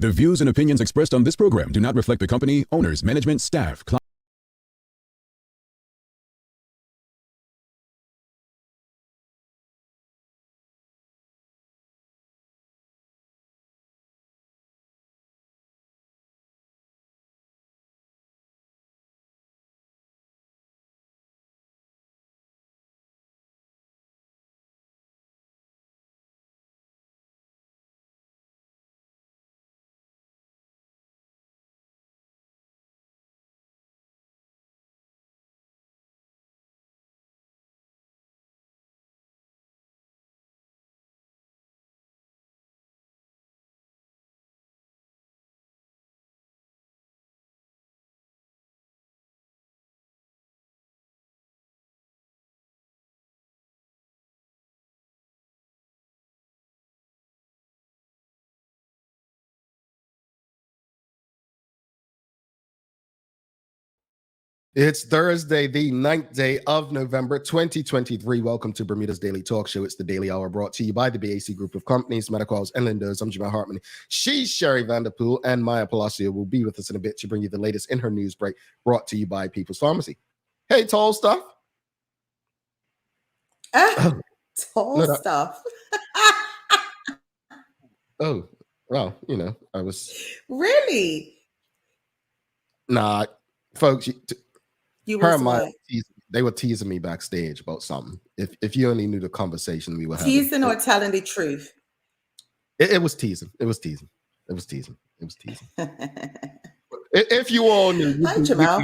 The views and opinions expressed on this program do not reflect the company, owners, management, staff, clients. It's Thursday, the 9th day of November, 2023. Welcome to Bermuda's Daily Talk Show. It's the Daily Hour brought to you by the BAC Group of Companies, Medicals and Lenders. I'm Jamal Hartman. She's Sherry Vanderpool, and Maya Palacio will be with us in a bit to bring you the latest in her news break brought to you by People's Pharmacy. Hey, tall stuff. Tall stuff. Oh, well, you know, I was... Really? Nah, folks... You were they were teasing me backstage about something. If you only knew the conversation we were having. Teasing or telling the truth? It was teasing. It was teasing. If you all knew, Hi, Jamal.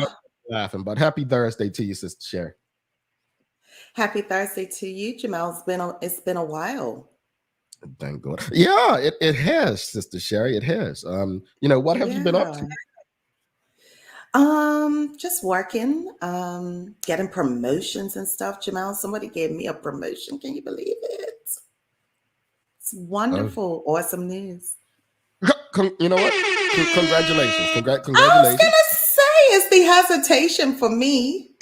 Laughing, but happy Thursday to you, Sister Sherry. Happy Thursday to you, Jamal. It's been a while. Thank God. Yeah, it has, Sister Sherry. It has. You know, what have you been up to? Just working, getting promotions and stuff, Jamal. Somebody gave me a promotion. Can you believe it? It's wonderful, awesome news. You know what? Congratulations. Congratulations. I was gonna say, it's the hesitation for me.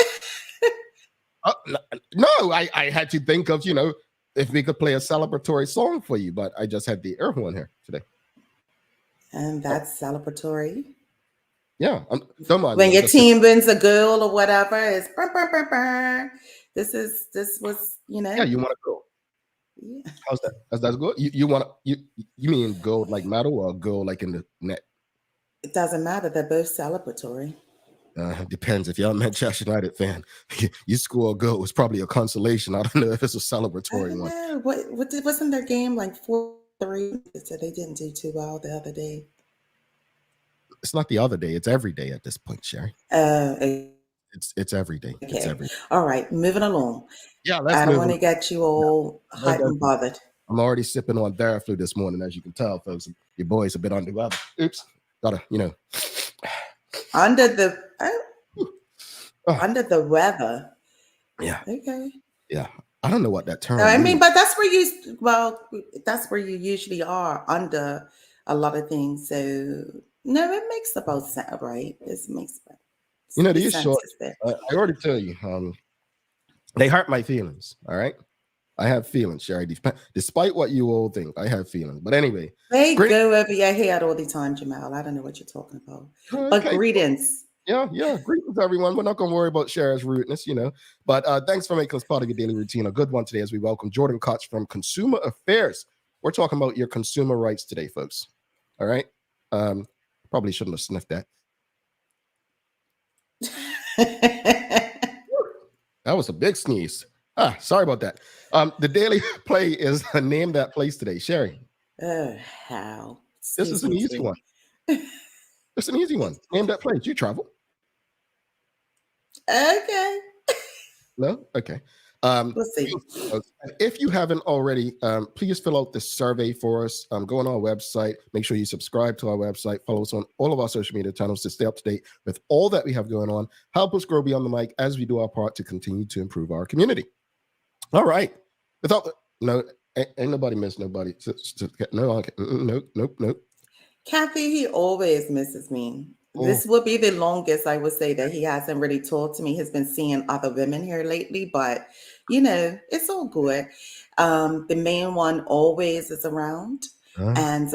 No, I had to think of, you know, if we could play a celebratory song for you, but I just had the air horn here today. And that's celebratory. Yeah, don't mind when your team wins a goal or whatever, it's burr, burr, burr, burr. This was, you know. Yeah, you want to go. Yeah. How's that? That's good. You want you mean gold like medal or gold like in the net? It doesn't matter. They're both celebratory. Depends. If you're a Manchester United fan, you score a goal. It's probably a consolation. I don't know if it's a celebratory one. What wasn't their game like 4-3? So they didn't do too well the other day. It's not the other day. It's every day at this point, Sherry. It's every day. Okay. It's every day. All right, moving along. Yeah, I don't want to get you all hot and bothered. I'm already sipping on Theraflu this morning, as you can tell, folks. Your boy's a bit under the weather. Oops, gotta, you know. Under the weather. Yeah. Okay. Yeah. I don't know what that term. I mean, but that's where you usually are, under a lot of things. So no, it makes the both sense, right? This makes sense. You know, these shorts, I already tell you, they hurt my feelings. All right. I have feelings, Sherry. Despite what you all think, I have feelings. But anyway. They go over your head all the time, Jamal. I don't know what you're talking about. Okay. But greetings. Yeah. Greetings, everyone. We're not going to worry about Sherry's rudeness, you know. But thanks for making us part of your daily routine. A good one today as we welcome Jordan Koch from Consumer Affairs. We're talking about your consumer rights today, folks. All right. Probably shouldn't have sniffed that. That was a big sneeze. Sorry about that. The Daily Play is Name That Place today. Sherry. How? This is an easy one. It's an easy one. Name that place. You travel. Okay. No? Okay. We'll see. If you haven't already, please fill out this survey for us. Go on our website. Make sure you subscribe to our website. Follow us on all of our social media channels to stay up to date with all that we have going on. Help us grow beyond the mic as we do our part to continue to improve our community. All right. Ain't nobody miss nobody. Nope. Kathy, he always misses me. This will be the longest I would say that he hasn't really talked to me. He's been seeing other women here lately, but you know, it's all good. The main one always is around. Huh? and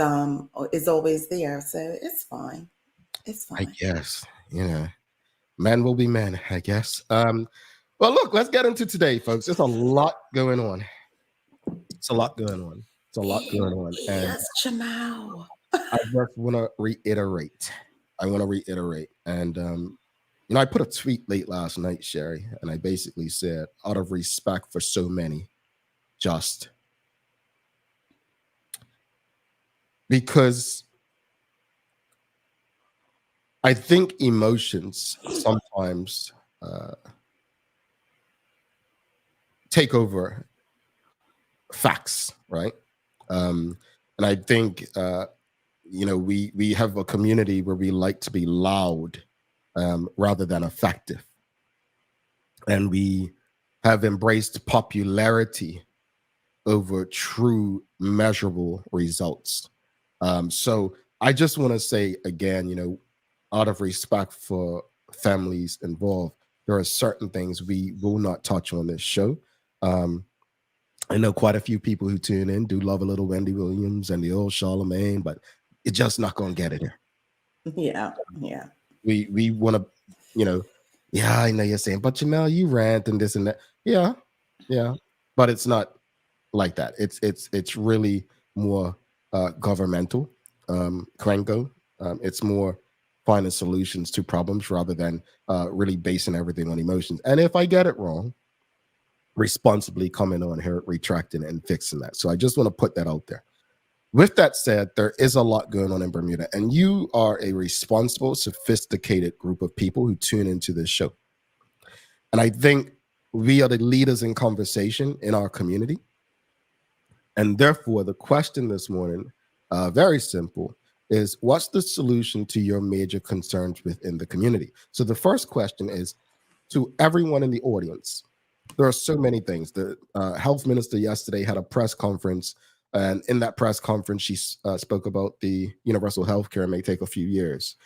is always there. So it's fine. It's I fine. guess, men will be men, I guess. Well, look, let's get into today, folks. There's a lot going on. It's a lot going on. It's a lot going on. And Yes, Jamal. I just want to reiterate. And, I put a tweet late last night, Sherry, and I basically said, out of respect for so many, just because I think emotions sometimes take over facts, right? And I think we have a community where we like to be loud rather than effective, and we have embraced popularity over true measurable results. So I just want to say again, out of respect for families involved, there are certain things we will not touch on this show. I know quite a few people who tune in do love a little Wendy Williams and the old Charlemagne, but it's just not going to get it here. Yeah. We want to, yeah, I know you're saying, but Jamel, you rant and this and that. Yeah, but it's not like that. It's really more governmental, Kranko. It's more finding solutions to problems rather than really basing everything on emotions. And if I get it wrong, responsibly coming on here, retracting and fixing that. So I just want to put that out there. With that said, there is a lot going on in Bermuda, and you are a responsible, sophisticated group of people who tune into this show. And I think we are the leaders in conversation in our community. And therefore, the question this morning, very simple, is what's the solution to your major concerns within the community? So the first question is to everyone in the audience. There are so many things. The health minister yesterday had a press conference, and in that press conference, she spoke about the universal health care may take a few years.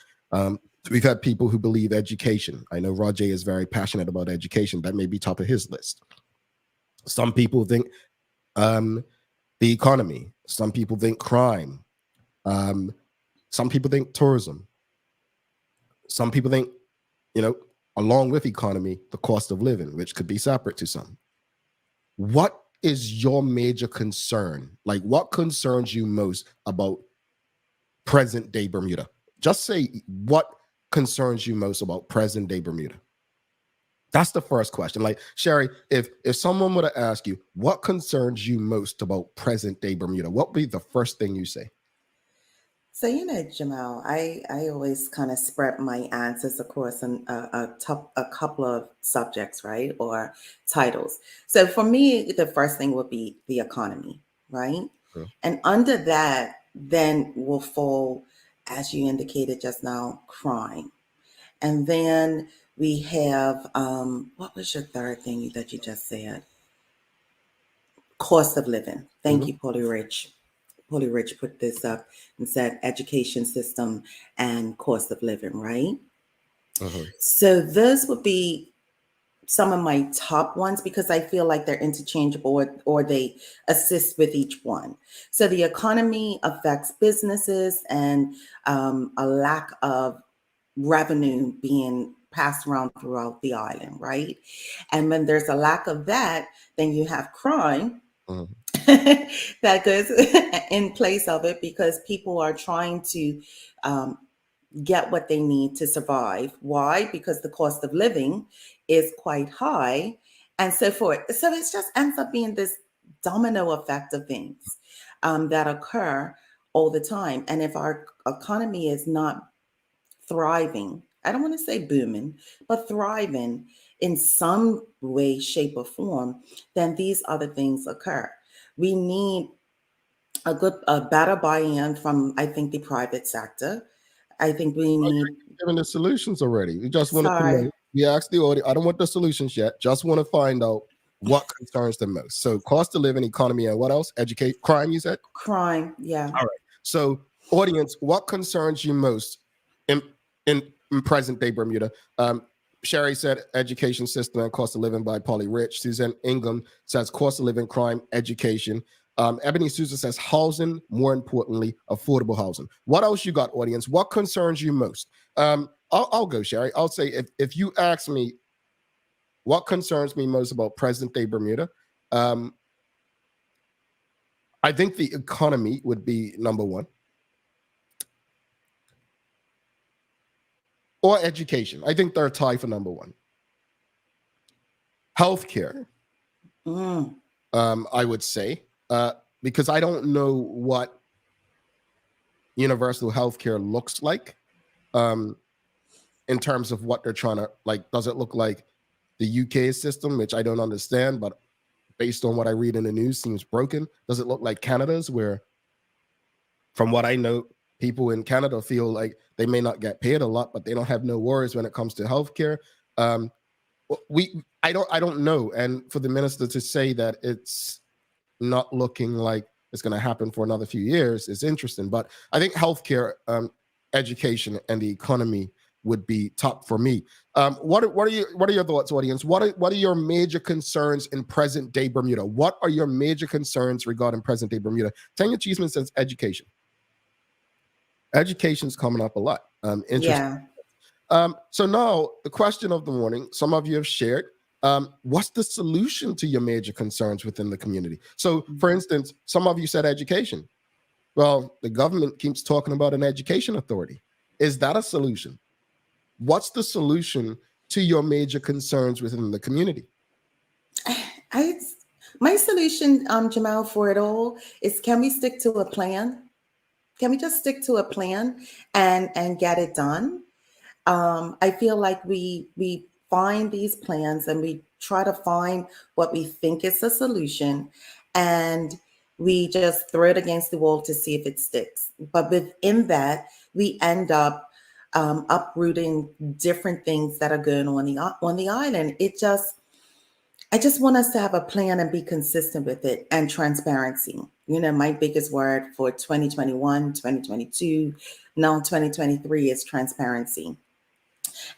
We've had people who believe education. I know Roger is very passionate about education. That may be top of his list. Some people think the economy. Some people think crime. Some people think tourism. Some people think, along with economy, the cost of living, which could be separate to some. What is your major concern? Like, what concerns you most about present day Bermuda? Just say what concerns you most about present day Bermuda. That's the first question. Like, Sherry, if someone were to ask you what concerns you most about present day Bermuda, what would be the first thing you say? So, Jamal, I always kind of spread my answers across a couple of subjects, right? Or titles. So for me, the first thing would be the economy, right? Sure. And under that, then will fall, as you indicated just now, crime. And then we have, what was your third thing that you just said? Cost of living. Thank you, Paulie Rich. Paulie Rich put this up and said education system and cost of living, right? So those would be some of my top ones because I feel like they're interchangeable or they assist with each one. So the economy affects businesses and a lack of revenue being passed around throughout the island, right? And when there's a lack of that, then you have crime. That goes in place of it because people are trying to get what they need to survive. Why? Because the cost of living is quite high and so forth. So it just ends up being this domino effect of things that occur all the time. And if our economy is not thriving, I don't want to say booming, but thriving in some way, shape, or form, then these other things occur. We need a better buy-in from, I think, the private sector. I think we need giving the solutions already. We just want to sorry. we asked the audience. I don't want the solutions yet. Just want to find out what concerns them most. So cost of living, economy, and what else? Educate, crime, you said? Crime, yeah. All right. So audience, what concerns you most in present day Bermuda? Sherry said education system and cost of living by Paulie Rich. Suzanne Ingham says cost of living, crime, education. Ebony Souza says housing, more importantly, affordable housing. What else you got, audience? What concerns you most? I'll go, Sherry. I'll say if you ask me what concerns me most about present day Bermuda, I think the economy would be number one. Or education. I think they're tied for number one. Healthcare, I would say, because I don't know what universal healthcare looks like in terms of what they're trying to, like, does it look like the UK system, which I don't understand, but based on what I read in the news, seems broken? Does it look like Canada's, where, from what I know, people in Canada feel like they may not get paid a lot, but they don't have no worries when it comes to healthcare? I don't know. And for the minister to say that it's not looking like it's going to happen for another few years is interesting. But I think healthcare, education, and the economy would be top for me. What are your thoughts, audience? What are your major concerns in present day Bermuda? What are your major concerns regarding present day Bermuda? Tanya Cheeseman says education. Education's coming up a lot. Interesting. Yeah. So now the question of the morning, some of you have shared, what's the solution to your major concerns within the community? So, for instance, some of you said education. Well, the government keeps talking about an education authority. Is that a solution? What's the solution to your major concerns within the community? My solution, Jamal, for it all is, can we stick to a plan? Can we just stick to a plan and get it done? I feel like we find these plans and we try to find what we think is a solution, and we just throw it against the wall to see if it sticks. But within that, we end up uprooting different things that are going on the island. I just want us to have a plan and be consistent with it, and transparency. You know, my biggest word for 2021, 2022, now 2023 is transparency.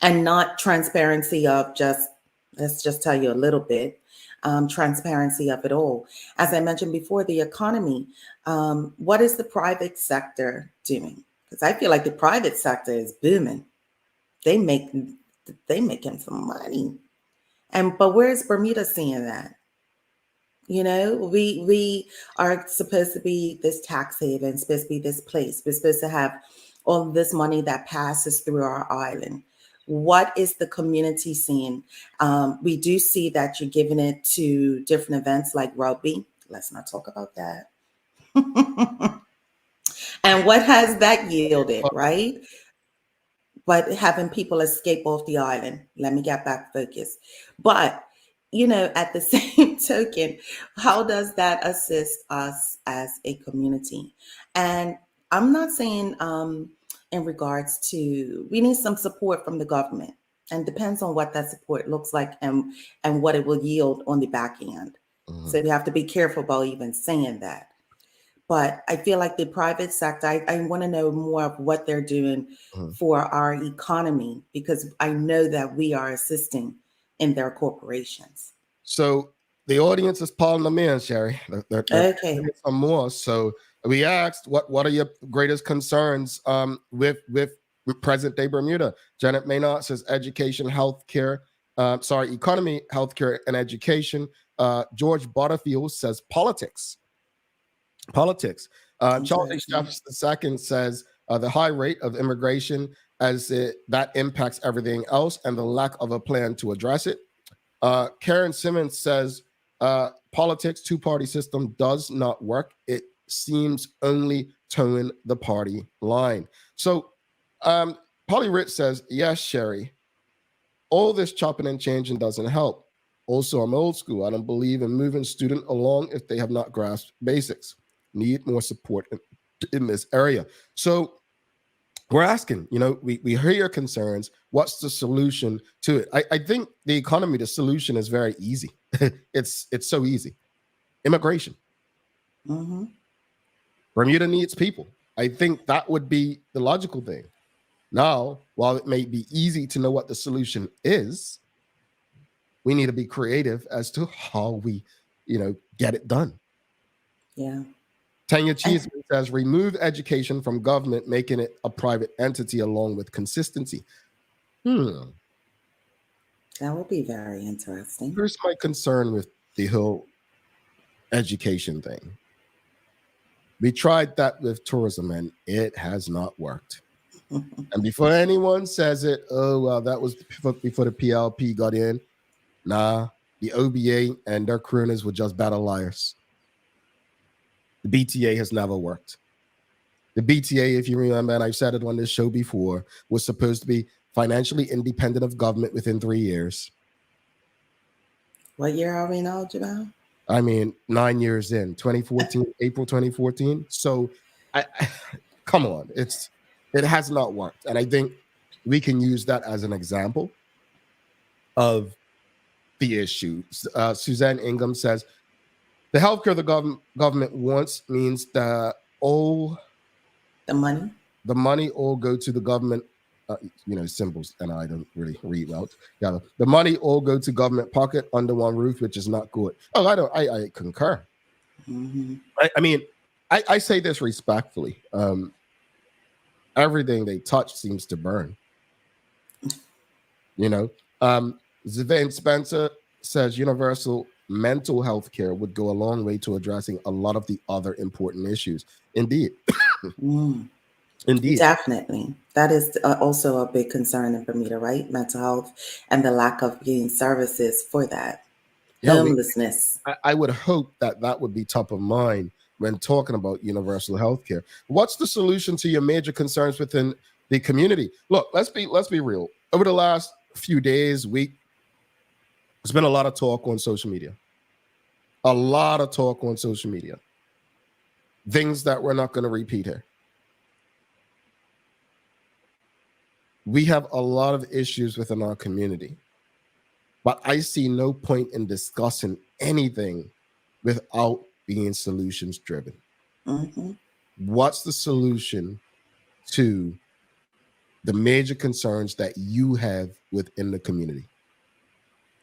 And not transparency of just, let's just tell you a little bit, transparency of it all. As I mentioned before, the economy, what is the private sector doing? Because I feel like the private sector is booming. They making some money. But where's Bermuda seeing that? You know, we are supposed to be this tax haven, supposed to be this place. We're supposed to have all this money that passes through our island. What is the community seeing? We do see that you're giving it to different events like rugby. Let's not talk about that. And what has that yielded, right? But having people escape off the island. Let me get back focused. But, you know, at the same token, how does that assist us as a community? And I'm not saying in regards to, we need some support from the government, and depends on what that support looks like and what it will yield on the back end. Mm-hmm. So we have to be careful about even saying that. But I feel like the private sector, I want to know more of what they're doing for our economy, because I know that we are assisting in their corporations. So the audience is piling them in, Sherry. They're okay. Some more. So we asked, what are your greatest concerns with present day Bermuda? Janet Maynard says education, healthcare. Economy, healthcare, and education. George Butterfield says politics. Charlie Sheffs II says the high rate of immigration that impacts everything else, and the lack of a plan to address it. Karen Simmons says politics, two-party system does not work. It seems only towing the party line. So Polly Rich says, yes, Sherry, all this chopping and changing doesn't help. Also, I'm old school. I don't believe in moving students along if they have not grasped basics. Need more support in this area. So we're asking, you know, we hear your concerns. What's the solution to it? I think the economy, the solution is very easy. It's so easy. Immigration. Mm-hmm. Bermuda needs people. I think that would be the logical thing. Now, while it may be easy to know what the solution is, we need to be creative as to how we, you know, get it done. Yeah. Tanya Cheeseman says, remove education from government, making it a private entity along with consistency. That would be very interesting. Here's my concern with the whole education thing. We tried that with tourism and it has not worked. And before anyone says it, oh, well, that was before the PLP got in. Nah, the OBA and their crooners were just battle liars. The BTA has never worked. The BTA, if you remember, and I've said it on this show before, was supposed to be financially independent of government within 3 years. What year are we now, Jamal? I mean, 9 years in, 2014, April 2014. So, come on, it has not worked, and I think we can use that as an example of the issue. Suzanne Ingham says, the healthcare the government wants means that all the money all go to the government. Symbols, and I don't really read well. Yeah, the money all go to government pocket under one roof, which is not good. Oh, I concur. Mm-hmm. I mean, I say this respectfully. Everything they touch seems to burn. Zavain Spencer says universal mental health care would go a long way to addressing a lot of the other important issues. Indeed. Indeed. Definitely. That is also a big concern in Bermuda, right? Mental health and the lack of getting services for that. Homelessness. I would hope that would be top of mind when talking about universal health care. What's the solution to your major concerns within the community? Look, let's be real. Over the last few days, week, there's been a lot of talk on social media. Things that we're not going to repeat here. We have a lot of issues within our community, but I see no point in discussing anything without being solutions driven. Mm-hmm. What's the solution to the major concerns that you have within the community?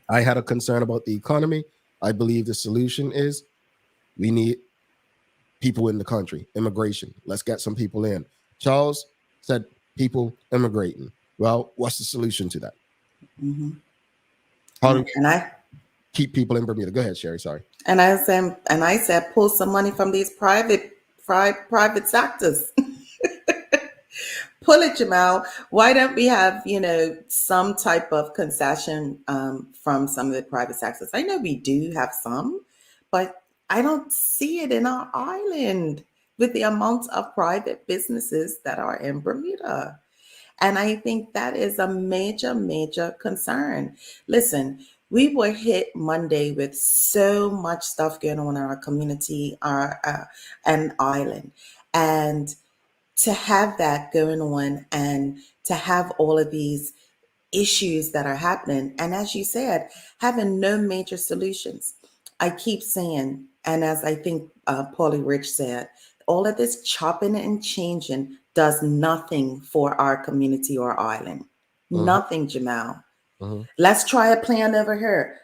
I had a concern about the economy. I believe the solution is we need people in the country, immigration. Let's get some people in. Charles said people immigrating. Well, what's the solution to that? Mm-hmm. How do we keep people in Bermuda? Go ahead, Sherry. Sorry. And I said, pull some money from these private sectors. Pull it, Jamal. Why don't we have, some type of concession from some of the private sectors? I know we do have some, but I don't see it in our island with the amount of private businesses that are in Bermuda. And I think that is a major, major concern. Listen, we were hit Monday with so much stuff going on in our community, and island. And to have that going on and to have all of these issues that are happening, and as you said, having no major solutions. I keep saying, and as I think Paulie Rich said, all of this chopping and changing does nothing for our community or island. Mm-hmm. Nothing, Jamal. Mm-hmm. Let's try a plan over here.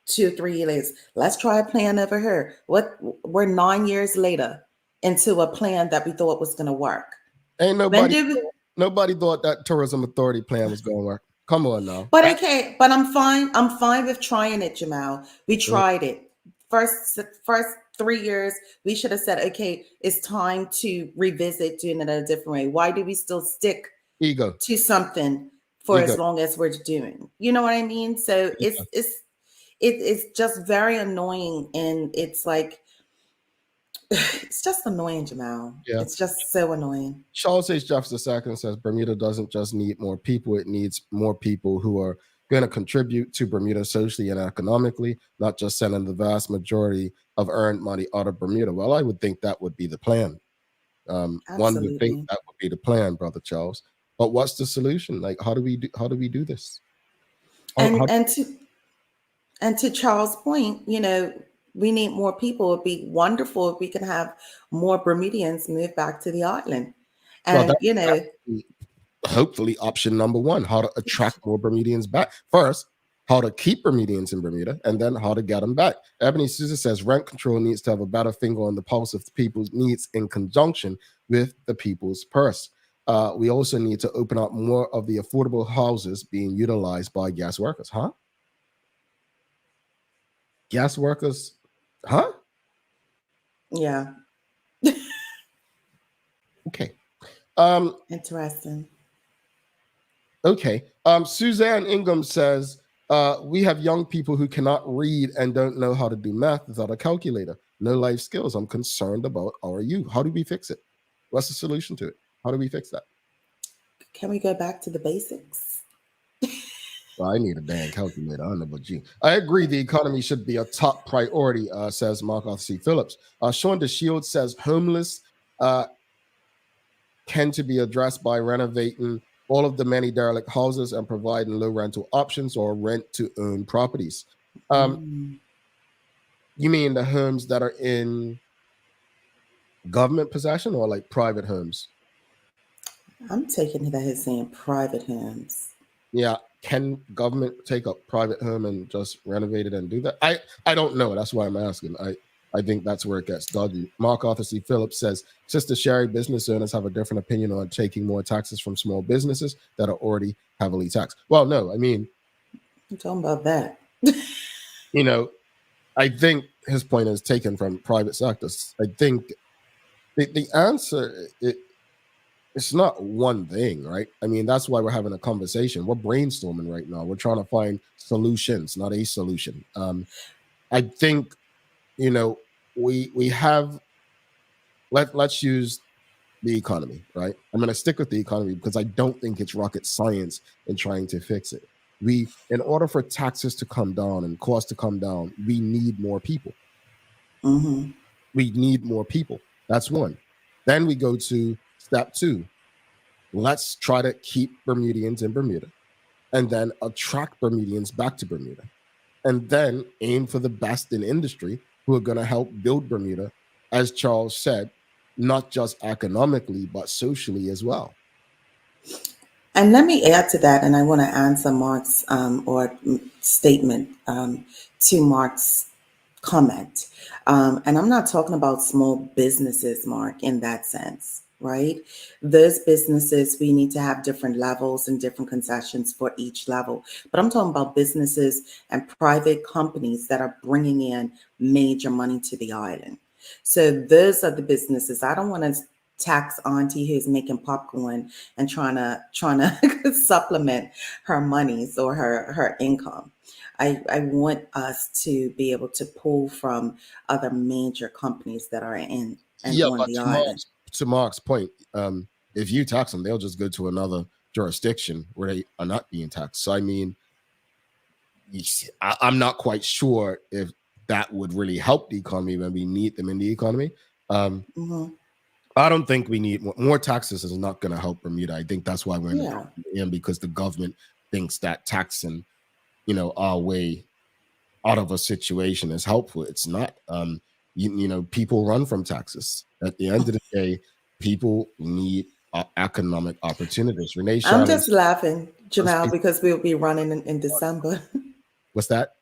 2 or 3 years. Let's try a plan over here. We're 9 years later into a plan that we thought was going to work. Ain't nobody thought that tourism authority plan was going to work. Come on now. But okay, but I'm fine. I'm fine with trying it, Jamal. We tried it. First 3 years, we should have said, okay, it's time to revisit doing it a different way. Why do we still stick to something for as long as we're doing? You know what I mean? So it's just very annoying, and it's like it's just annoying, Jamal. Yeah. It's just so annoying. Charles H. Jefferson II says Bermuda doesn't just need more people, it needs more people who are going to contribute to Bermuda socially and economically, not just sending the vast majority of earned money out of Bermuda. Well, I would think that would be the plan. One would think that would be the plan, Brother Charles. But what's the solution? Like, how do we do this? And to Charles' point, we need more people. It'd be wonderful if we can have more Bermudians move back to the island. And, hopefully option number one, how to attract more Bermudians back. First, how to keep Bermudians in Bermuda, and then how to get them back. Ebony Souza says rent control needs to have a better finger on the pulse of the people's needs in conjunction with the people's purse. We also need to open up more of the affordable houses being utilized by gas workers. Huh? Gas workers? Huh? Yeah. Okay. Interesting. Okay. Suzanne Ingham says, we have young people who cannot read and don't know how to do math without a calculator. No life skills. I'm concerned about our youth. How do we fix it? What's the solution to it? How do we fix that? Can we go back to the basics? Well, I need a damn calculator. I don't know about you. I agree the economy should be a top priority, says Mark Arthur C. Phillips. Sean DeShield says homeless can to be addressed by renovating all of the many derelict houses and providing low rental options or rent-to-own properties. You mean the homes that are in government possession or like private homes? I'm taking it as saying private homes. Yeah. Can government take a private home and just renovate it and do that? I don't know. That's why I'm asking. I think that's where it gets dodgy. Mark Arthur C. Phillips says, Sister Sherry, business owners have a different opinion on taking more taxes from small businesses that are already heavily taxed. Well, no, I mean, I'm talking about that. You know, I think his point is taken from private sectors. I think the answer, it's not one thing, right? I mean, that's why we're having a conversation. We're brainstorming right now. We're trying to find solutions, not a solution. I think, you know, we have, let's use the economy, right? I'm going to stick with the economy because I don't think it's rocket science in trying to fix it. In order for taxes to come down and costs to come down, we need more people. Mm-hmm. We need more people. That's one. Then we go to step two. Let's try to keep Bermudians in Bermuda and then attract Bermudians back to Bermuda. And then aim for the best in industry who are going to help build Bermuda, as Charles said, not just economically, but socially as well. And let me add to that, and I want to answer Mark's statement to Mark's comment. And I'm not talking about small businesses, Mark, in that sense, right? Those businesses, we need to have different levels and different concessions for each level. But I'm talking about businesses and private companies that are bringing in major money to the island. So those are the businesses. I don't want to tax auntie who's making popcorn and trying to supplement her monies or her income. I want us to be able to pull from other major companies that are in and on the island. To Mark's point, if you tax them, they'll just go to another jurisdiction where they are not being taxed. So I mean, I'm not quite sure if that would really help the economy when we need them in the economy. I don't think we need more taxes. Is not going to help Bermuda. I think that's why we're in because the government thinks that taxing, our way out of a situation is helpful. It's not. People run from taxes. At the end of the day, people need economic opportunities. Renee, I'm just laughing, Jamal, because we'll be running in December. What's that?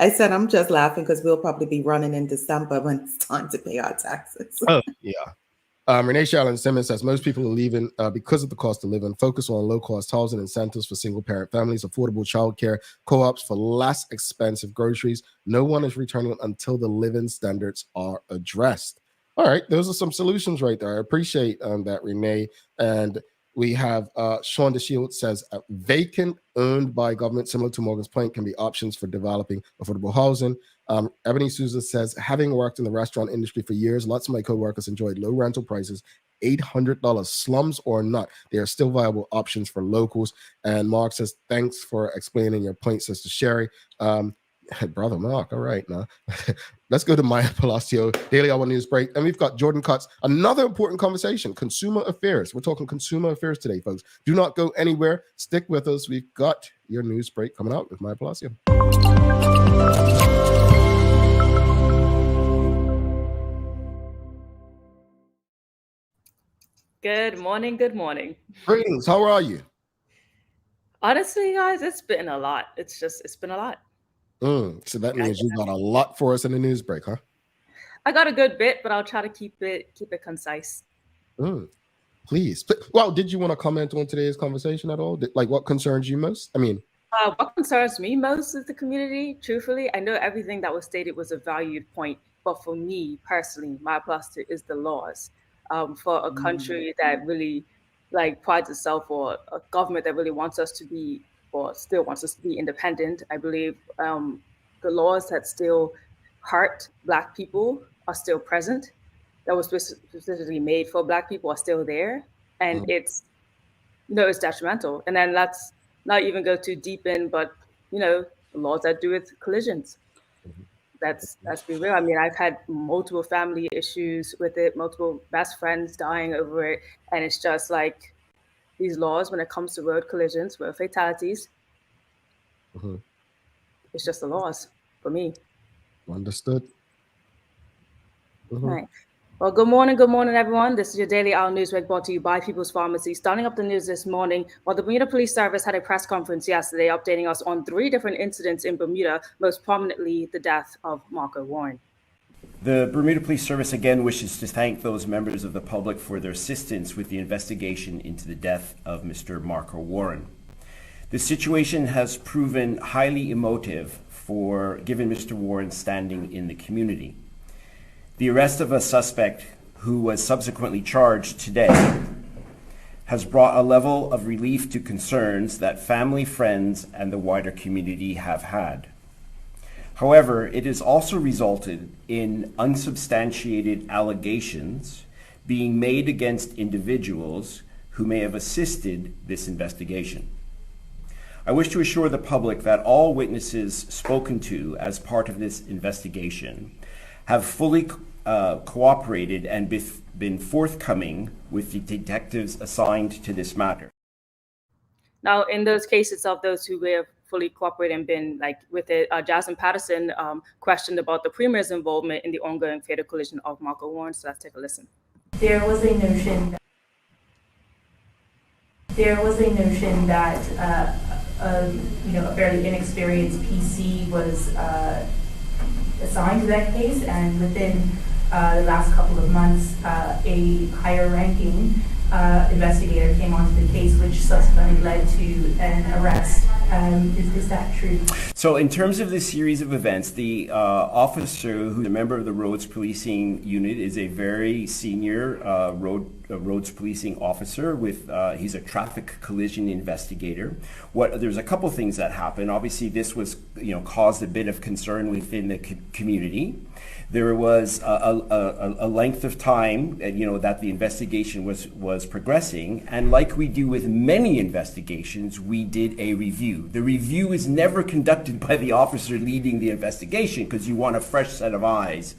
I said I'm just laughing because we'll probably be running in December when it's time to pay our taxes. Oh, yeah. Renee Shalin Simmons says most people are leaving because of the cost of living. Focus on low-cost housing incentives for single-parent families, affordable childcare, co-ops for less expensive groceries. No one is returning until the living standards are addressed. All right, those are some solutions right there. I appreciate that, Renee. And we have Sean DeShield says vacant owned by government, similar to Morgan's Point, can be options for developing affordable housing. Ebony Souza says, having worked in the restaurant industry for years, lots of my co-workers enjoyed low rental prices, $800 slums or not. They are still viable options for locals. And Mark says, thanks for explaining your point, Sister Sherry. Brother Mark, all right now. Let's go to Maya Palacio, Daily Hour News Break. And we've got Jordan Cutts, another important conversation, consumer affairs. We're talking consumer affairs today, folks. Do not go anywhere. Stick with us. We've got your news break coming out with Maya Palacio. Good morning. Good morning. Greetings. How are you? Honestly, guys, it's been a lot. It's been a lot. So that means you got a lot for us in the news break, huh? I got a good bit, but I'll try to keep it concise. Please. Well, did you want to comment on today's conversation at all? Like, what concerns you most? I mean, what concerns me most is the community. Truthfully, I know everything that was stated was a valued point, but for me personally, my plus is the laws. For a country that really prides itself, or a government that really wants us to be, or still wants us to be independent, I believe the laws that still hurt Black people are still present. That was specifically made for Black people are still there, and it's it's detrimental. And then let's not even go too deep in, but the laws that do with collisions. Let's be real. I mean, I've had multiple family issues with it, multiple best friends dying over it, and it's just like these laws when it comes to road collisions, road fatalities. It's just the laws for me. Understood. Right. Well, good morning, everyone. This is your Daily Hour Newsbreak brought to you by People's Pharmacy. Starting up the news this morning, while the Bermuda Police Service had a press conference yesterday updating us on 3 different incidents in Bermuda, most prominently the death of Marco Warren. The Bermuda Police Service again wishes to thank those members of the public for their assistance with the investigation into the death of Mr. Marco Warren. The situation has proven highly emotive given Mr. Warren's standing in the community. The arrest of a suspect who was subsequently charged today has brought a level of relief to concerns that family, friends, and the wider community have had. However, it has also resulted in unsubstantiated allegations being made against individuals who may have assisted this investigation. I wish to assure the public that all witnesses spoken to as part of this investigation have fully cooperated and been forthcoming with the detectives assigned to this matter. Now, in those cases of those who have fully cooperated and been with it, Jasmine Patterson questioned about the Premier's involvement in the ongoing fatal collision of Marco Warren. So let's take a listen. There was a notion that a fairly inexperienced PC was assigned to that case, and within the last couple of months, a higher-ranking investigator came onto the case, which subsequently led to an arrest. Is that true? So in terms of this series of events, the officer who's a member of the Roads Policing Unit is a very senior roads policing officer he's a traffic collision investigator. There's a couple things that happened. Obviously, this was caused a bit of concern within the community. There was a length of time that the investigation was progressing, and like we do with many investigations, we did a review. The review is never conducted by the officer leading the investigation because you want a fresh set of eyes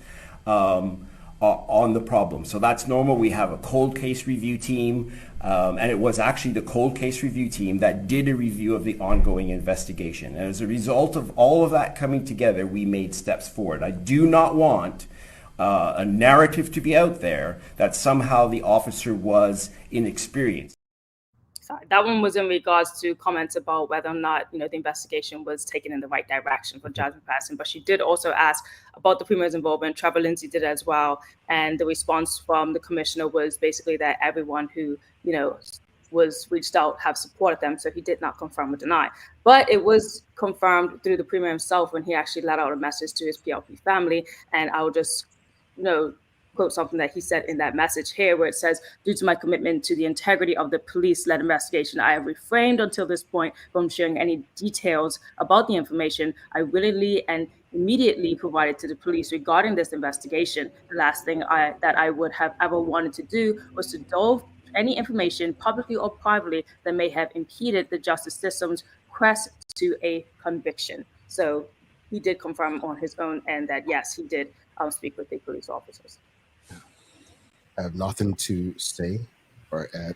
on the problem. So that's normal. We have a cold case review team, and it was actually the cold case review team that did a review of the ongoing investigation. And as a result of all of that coming together, we made steps forward. I do not want a narrative to be out there that somehow the officer was inexperienced. That one was in regards to comments about whether or not the investigation was taken in the right direction for Jasmine Patterson. But she did also ask about the Premier's involvement. Trevor Lindsay did as well, and the response from the commissioner was basically that everyone who was reached out have supported them. So he did not confirm or deny. But it was confirmed through the Premier himself when he actually let out a message to his PLP family, and I will just quote something that he said in that message here, where it says, "Due to my commitment to the integrity of the police-led investigation, I have refrained until this point from sharing any details about the information I willingly and immediately provided to the police regarding this investigation. The last thing that I would have ever wanted to do was to delve any information, publicly or privately, that may have impeded the justice system's quest to a conviction." So he did confirm on his own end that, yes, he did speak with the police officers. I have nothing to say or add.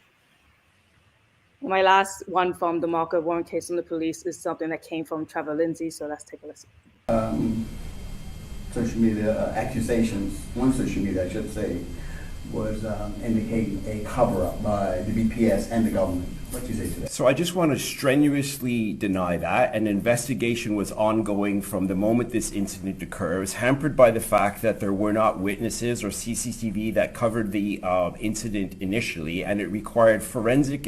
My last one from the Marco Warren case on the police is something that came from Trevor Lindsay, so let's take a listen. Social media accusations, one social media, I should say, was indicating a cover-up by the BPS and the government What do you say to that? So I just want to strenuously deny that. An investigation was ongoing from the moment this incident occurred. It was hampered by the fact that there were not witnesses or CCTV that covered the incident initially, and it required forensic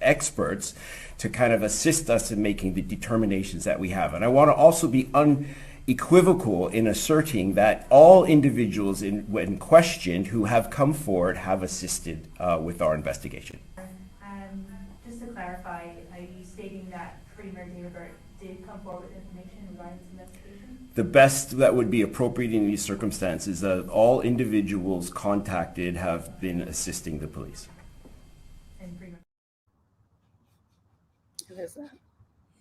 experts to kind of assist us in making the determinations that we have. And I want to also be unequivocal in asserting that all individuals when questioned who have come forward have assisted with our investigation. Just to clarify, are you stating that Premier David Burt did come forward with information regarding this investigation? The best that would be appropriate in these circumstances, that all individuals contacted have been assisting the police. And Premier-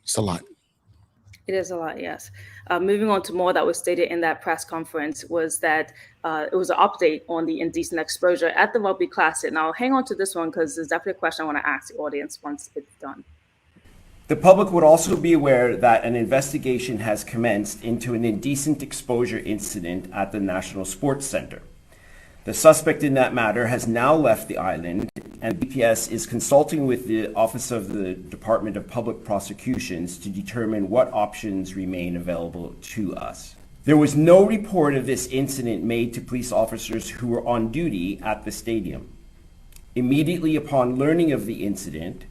It's a lot. It is a lot, yes. Moving on to more that was stated in that press conference was that it was an update on the indecent exposure at the Rugby Classic. Now, hang on to this one because there's definitely a question I want to ask the audience once it's done. The public would also be aware that an investigation has commenced into an indecent exposure incident at the National Sports Centre. The suspect in that matter has now left the island, and DPS is consulting with the Office of the Department of Public Prosecutions to determine what options remain available to us. There was no report of this incident made to police officers who were on duty at the stadium. Immediately upon learning of the incident,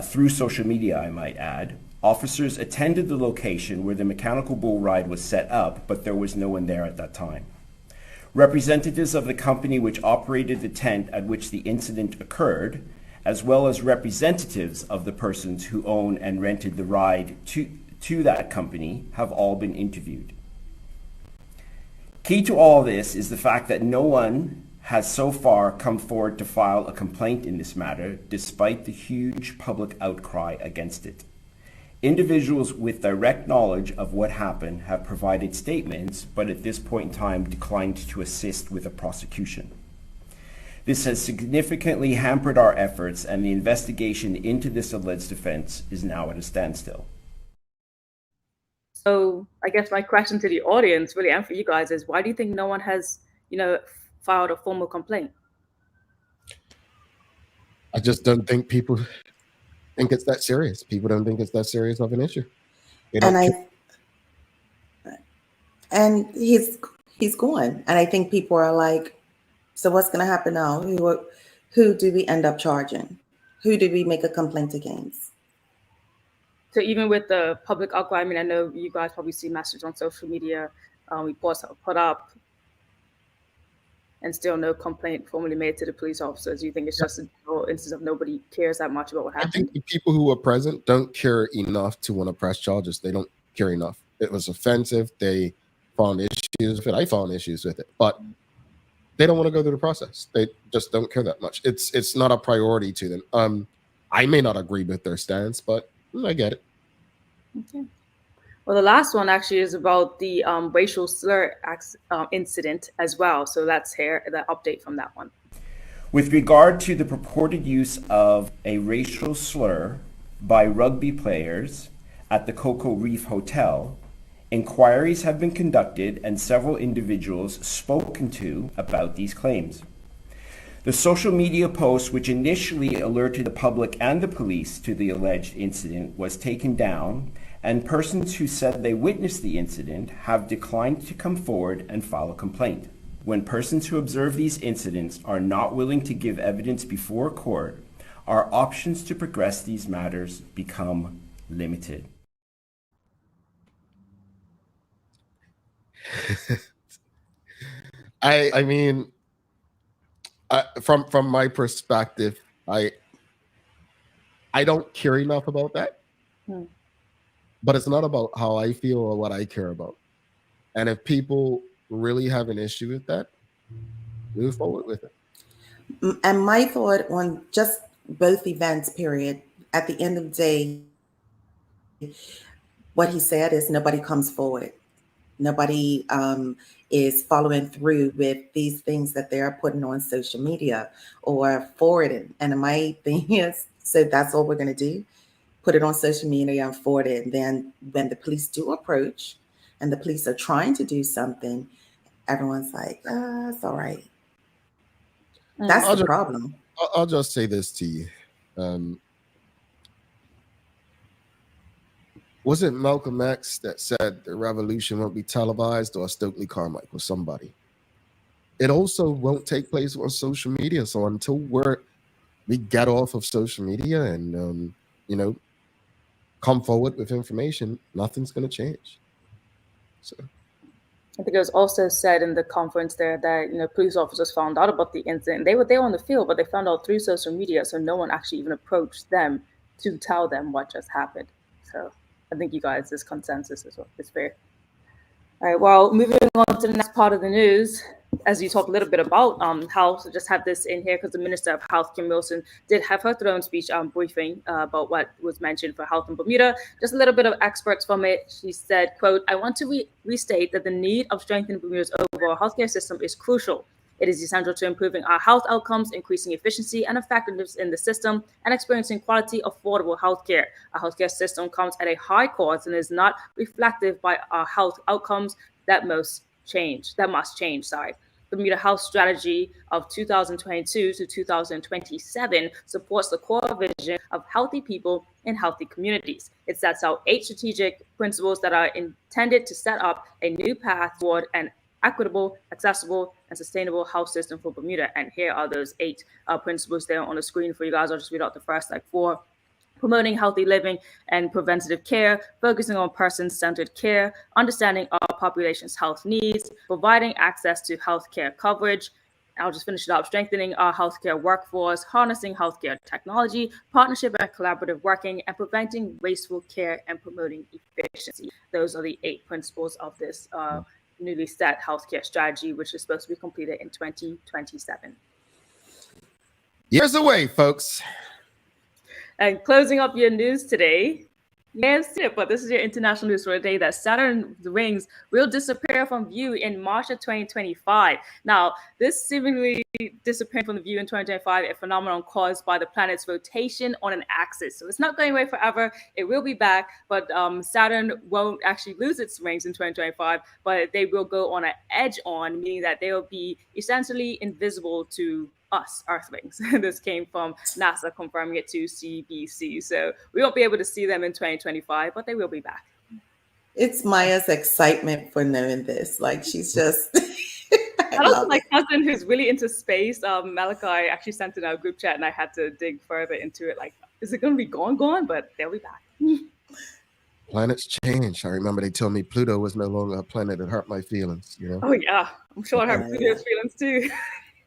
through social media I might add, officers attended the location where the mechanical bull ride was set up, but there was no one there at that time. Representatives of the company which operated the tent at which the incident occurred, as well as representatives of the persons who own and rented the ride to that company, have all been interviewed. Key to all this is the fact that no one has so far come forward to file a complaint in this matter, despite the huge public outcry against it. Individuals with direct knowledge of what happened have provided statements, but at this point in time declined to assist with a prosecution. This has significantly hampered our efforts, and the investigation into this alleged offense is now at a standstill. So I guess my question to the audience, really, and for you guys, is why do you think no one has, filed a formal complaint? I just don't think people think it's that serious. People don't think it's that serious of an issue. And he's gone. And I think people are like, so what's going to happen now? Who do we end up charging? Who do we make a complaint against? So even with the public outcry, I know you guys probably see messages on social media, reports that were put up, and still no complaint formally made to the police officers. You think it's just an instance of nobody cares that much about what happened? I think the people who were present don't care enough to want to press charges. They don't care enough. It was offensive. They found issues with it. I found issues with it, but they don't want to go through the process. They just don't care that much. It's not a priority to them. I may not agree with their stance, but I get it. Okay. Well, the last one actually is about the racial slur incident as well. So let's hear the update from that one. With regard to the purported use of a racial slur by rugby players at the Cocoa Reef Hotel, inquiries have been conducted and several individuals spoken to about these claims. The social media post, which initially alerted the public and the police to the alleged incident, was taken down, and persons who said they witnessed the incident have declined to come forward and file a complaint. When persons who observe these incidents are not willing to give evidence before court, our options to progress these matters become limited. I mean, from my perspective, I don't care enough about that. But it's not about how I feel or what I care about. And if people really have an issue with that, move forward with it. And my thought on just both events, period, at the end of the day, what he said is nobody comes forward. Nobody is following through with these things that they're putting on social media or forwarding. And my thing is, so that's all we're going to do? Put it on social media and forward it. And then when the police do approach and the police are trying to do something, everyone's like, it's all right. That's the problem. I'll just say this to you. Was it Malcolm X that said the revolution won't be televised, or Stokely Carmichael, somebody? It also won't take place on social media. So until we get off of social media and come forward with information, nothing's going to change. So I think it was also said in the conference there that police officers found out about the incident. They were there on the field, but they found out through social media, so no one actually even approached them to tell them what just happened. So I think you guys, this consensus is fair. All right, well, moving on to the next part of the news, as you talk a little bit about health, so just have this in here because the Minister of Health, Kim Wilson, did have her throne speech briefing about what was mentioned for health in Bermuda. Just a little bit of experts from it. She said, quote, "I want to restate that the need of strengthening Bermuda's overall healthcare system is crucial. It is essential to improving our health outcomes, increasing efficiency and effectiveness in the system, and experiencing quality, affordable healthcare. Our healthcare system comes at a high cost and is not reflective by our health outcomes that must change. The Bermuda Health Strategy of 2022 to 2027 supports the core vision of healthy people in healthy communities. It sets out 8 strategic principles that are intended to set up a new path toward an equitable, accessible, and sustainable health system for Bermuda." And here are those 8 principles there on the screen for you guys. I'll just read out the first 4. Promoting healthy living and preventative care, focusing on person-centered care, understanding our population's health needs, providing access to healthcare coverage. I'll just finish it up. Strengthening our healthcare workforce, harnessing healthcare technology, partnership and collaborative working, and preventing wasteful care and promoting efficiency. Those are the 8 principles of this newly set healthcare strategy, which is supposed to be completed in 2027. Years away, folks. And closing up your news today, you may have seen it, but this is your international news for the day, that Saturn rings will disappear from view in March of 2025. Now, this seemingly disappearing from the view in 2025, a phenomenon caused by the planet's rotation on an axis. So it's not going away forever. It will be back, but Saturn won't actually lose its rings in 2025, but they will go on an edge-on, meaning that they will be essentially invisible to us, Earthlings. This came from NASA confirming it to CBC. So we won't be able to see them in 2025, but they will be back. It's Maya's excitement for knowing this. Like, she's just... And also my cousin who's really into space, Malachi, actually sent in our group chat, and I had to dig further into it. Like, is it going to be gone? But they'll be back. Planets change. I remember they told me Pluto was no longer a planet that hurt my feelings. Oh, yeah. I'm sure it hurt Pluto's feelings, too.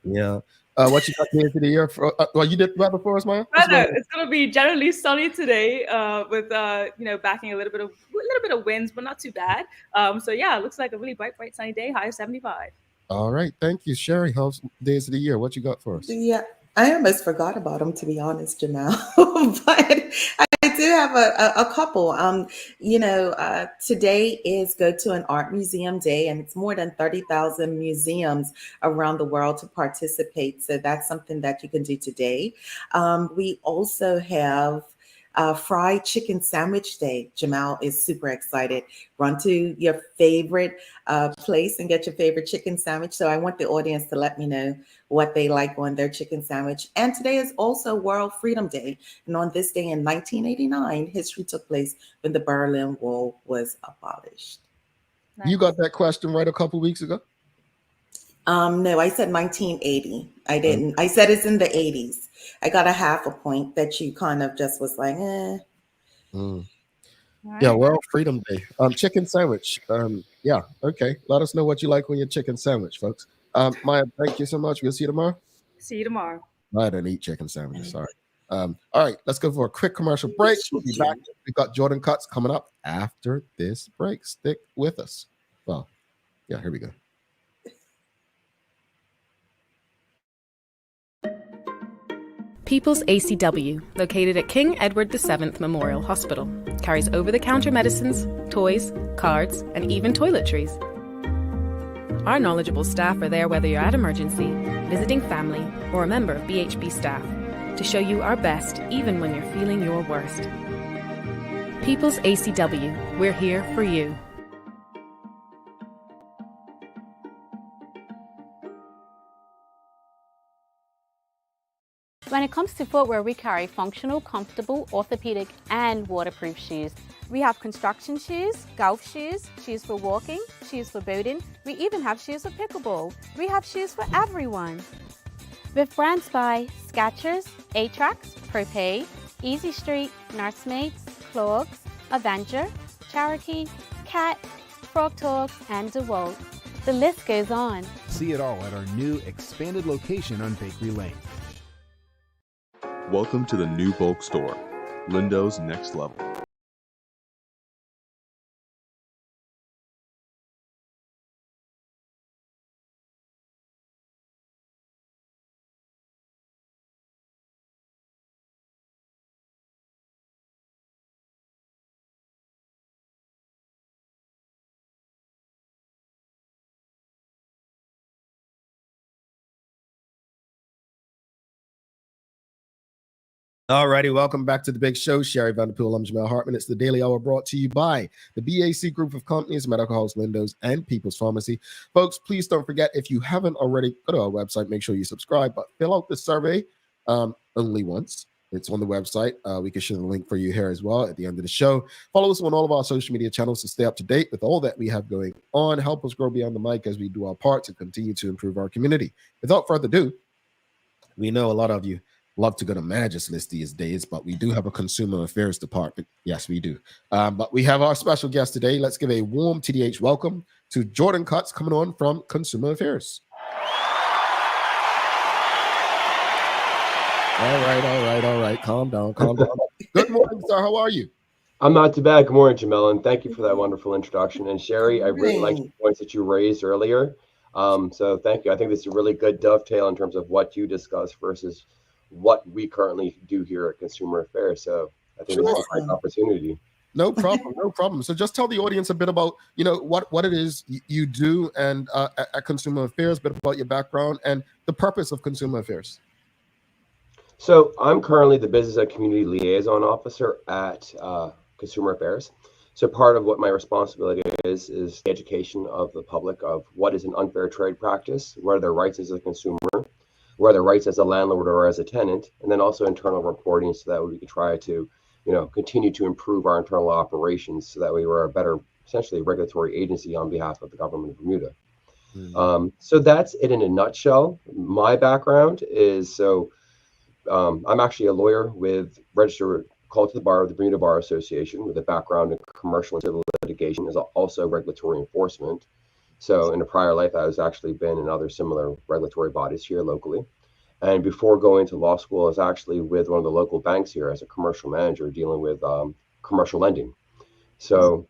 Yeah. What you got here for the year? Well, you did weather for us, Maya? It's going to be generally sunny today, with backing a little bit of winds, but not too bad. So yeah, it looks like a really bright sunny day. High of 75. All right, thank you, Sherry. How's days of the year? What you got for us? Yeah, I almost forgot about them, to be honest, Jamal. But I do have a couple. Today is Go to an Art Museum Day, and it's more than 30,000 museums around the world to participate. So that's something that you can do today. We also have Fried Chicken Sandwich Day. Jamal is super excited. Run to your favorite place and get your favorite chicken sandwich. So I want the audience to let me know what they like on their chicken sandwich. And today is also World Freedom Day. And on this day in 1989, history took place when the Berlin Wall was abolished. You got that question right a couple weeks ago? No, I said 1980. I didn't. I said it's in the 80s. I got a half a point that you kind of just was like, eh. Yeah, World Freedom Day. Chicken sandwich. Yeah, okay. Let us know what you like on your chicken sandwich, folks. Maya, thank you so much. We'll see you tomorrow. See you tomorrow. I don't eat chicken sandwiches. Sorry. All right, let's go for a quick commercial break. We'll be back. We've got Jordan Cuts coming up after this break. Stick with us. Well, yeah, here we go. People's ACW, located at King Edward VII Memorial Hospital, carries over-the-counter medicines, toys, cards, and even toiletries. Our knowledgeable staff are there whether you're at emergency, visiting family, or a member of BHB staff, to show you our best even when you're feeling your worst. People's ACW, we're here for you. When it comes to footwear, we carry functional, comfortable, orthopedic and waterproof shoes. We have construction shoes, golf shoes, shoes for walking, shoes for boating. We even have shoes for pickleball. We have shoes for everyone. With brands by Skechers, Atrax, Propay, Easy Street, Nursemates, Clogs, Avenger, Cherokee, Cat, Frog Talk and DeWalt. The list goes on. See it all at our new expanded location on Bakery Lane. Welcome to the new bulk store, Lindo's Next Level. All righty, welcome back to the big show. Sherry Vanderpool, I'm Jamel Hartman. It's the Daily Hour brought to you by the BAC Group of Companies, Medical House, Lindo's, and People's Pharmacy. Folks, please don't forget, if you haven't already, go to our website, make sure you subscribe, but fill out the survey only once. It's on the website. We can share the link for you here as well at the end of the show. Follow us on all of our social media channels to stay up to date with all that we have going on. Help us grow beyond the mic as we do our part to continue to improve our community. Without further ado, we know a lot of you love to go to manager's list these days, but we do have a consumer affairs department. Yes, we do. But we have our special guest today. Let's give a warm TDH welcome to Jordan Cutts coming on from Consumer Affairs. All right. Calm down. Good morning, sir. How are you? I'm not too bad. Good morning, Jamel, and thank you for that wonderful introduction. And Sherry, I really liked the points that you raised earlier. So thank you. I think this is a really good dovetail in terms of what you discussed versus what we currently do here at Consumer Affairs. So I think it's a great opportunity. No problem. So just tell the audience a bit about, what it is you do and at Consumer Affairs, a bit about your background and the purpose of Consumer Affairs. So I'm currently the Business and Community Liaison Officer at Consumer Affairs. So part of what my responsibility is the education of the public of what is an unfair trade practice, what are their rights as a consumer, what are their rights as a landlord or as a tenant, and then also internal reporting so that we can try to, continue to improve our internal operations so that we are a better, essentially, regulatory agency on behalf of the government of Bermuda. So that's it in a nutshell. My background is, I'm actually a lawyer with registered called to the bar of the Bermuda Bar Association with a background in commercial and civil litigation, is also regulatory enforcement. So in a prior life, I was actually been in other similar regulatory bodies here locally. And before going to law school, I was actually with one of the local banks here as a commercial manager dealing with commercial lending. So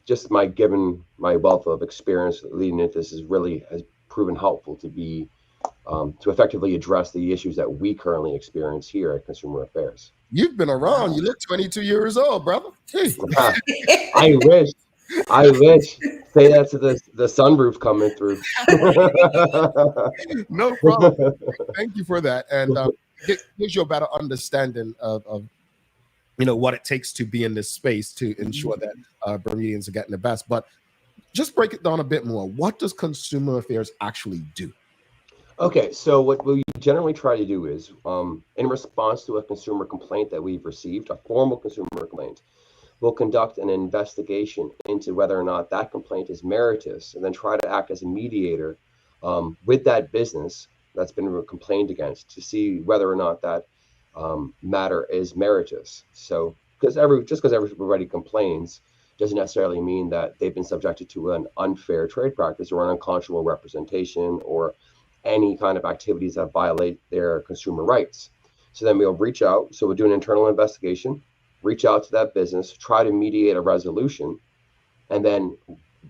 just given my wealth of experience leading into this has proven helpful to be to effectively address the issues that we currently experience here at Consumer Affairs. You've been around. You look 22 years old, brother. Hey. I wish. Say that to the sunroof coming through. No problem. Thank you for that. And it gives you a better understanding of what it takes to be in this space to ensure that Bermudians are getting the best. But just break it down a bit more. What does Consumer Affairs actually do? Okay, so what we generally try to do is, in response to a consumer complaint that we've received, a formal consumer complaint, we'll conduct an investigation into whether or not that complaint is meritorious, and then try to act as a mediator with that business that's been complained against to see whether or not that matter is meritorious. So, because everybody complains doesn't necessarily mean that they've been subjected to an unfair trade practice or an unconscionable representation or any kind of activities that violate their consumer rights. So then we'll reach out. So we'll do an internal investigation, reach out to that business, try to mediate a resolution, and then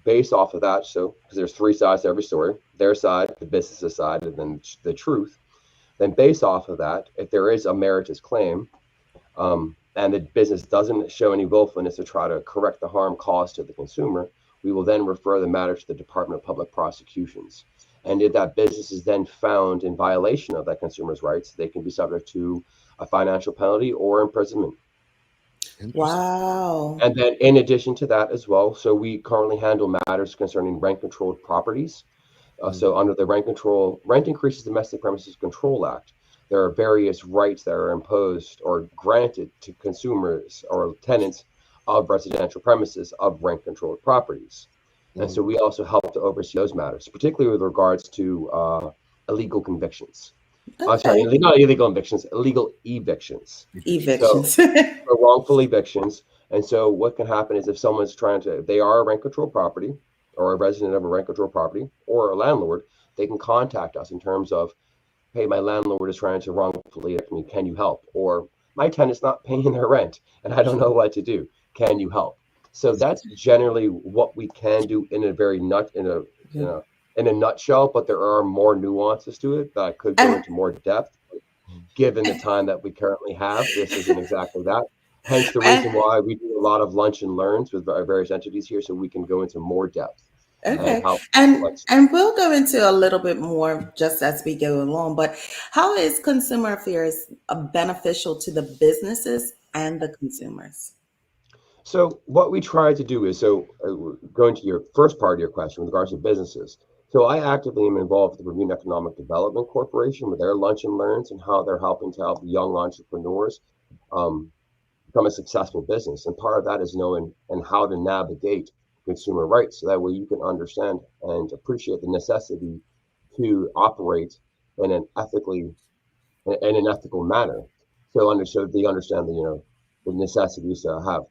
based off of that, so because there's three sides to every story, their side, the business's side, and then the truth. Then based off of that, if there is a meritorious claim, and the business doesn't show any willfulness to try to correct the harm caused to the consumer, we will then refer the matter to the Department of Public Prosecutions. And if that business is then found in violation of that consumer's rights, they can be subject to a financial penalty or imprisonment. Wow. And then in addition to that as well, so we currently handle matters concerning rent-controlled properties. So under the Rent Increases Domestic Premises Control Act, there are various rights that are imposed or granted to consumers or tenants of residential premises of rent-controlled properties. And so we also help to oversee those matters, particularly with regards to illegal convictions. I'm sorry, not illegal evictions, illegal evictions. Evictions. So, wrongful evictions. And so what can happen is if someone's if they are a rent-controlled property or a resident of a rent-controlled property or a landlord, they can contact us in terms of, hey, my landlord is trying to wrongfully evict me. Can you help? Or my tenant's not paying their rent and I don't know what to do. Can you help? So that's generally what we can do in a very in a nutshell, but there are more nuances to it that I could go into more depth. Given the time that we currently have, this isn't exactly that. Hence the reason why we do a lot of lunch and learns with our various entities here, so we can go into more depth. Okay, and we'll go into a little bit more just as we go along. But how is consumer affairs beneficial to the businesses and the consumers? So what we try to do is, going to your first part of your question with regards to businesses. So I actively am involved with the Bermuda Economic Development Corporation with their lunch and learns and how they're helping to help young entrepreneurs become a successful business. And part of that is knowing and how to navigate consumer rights, so that way you can understand and appreciate the necessity to operate in an ethical manner. So they understand the necessities to have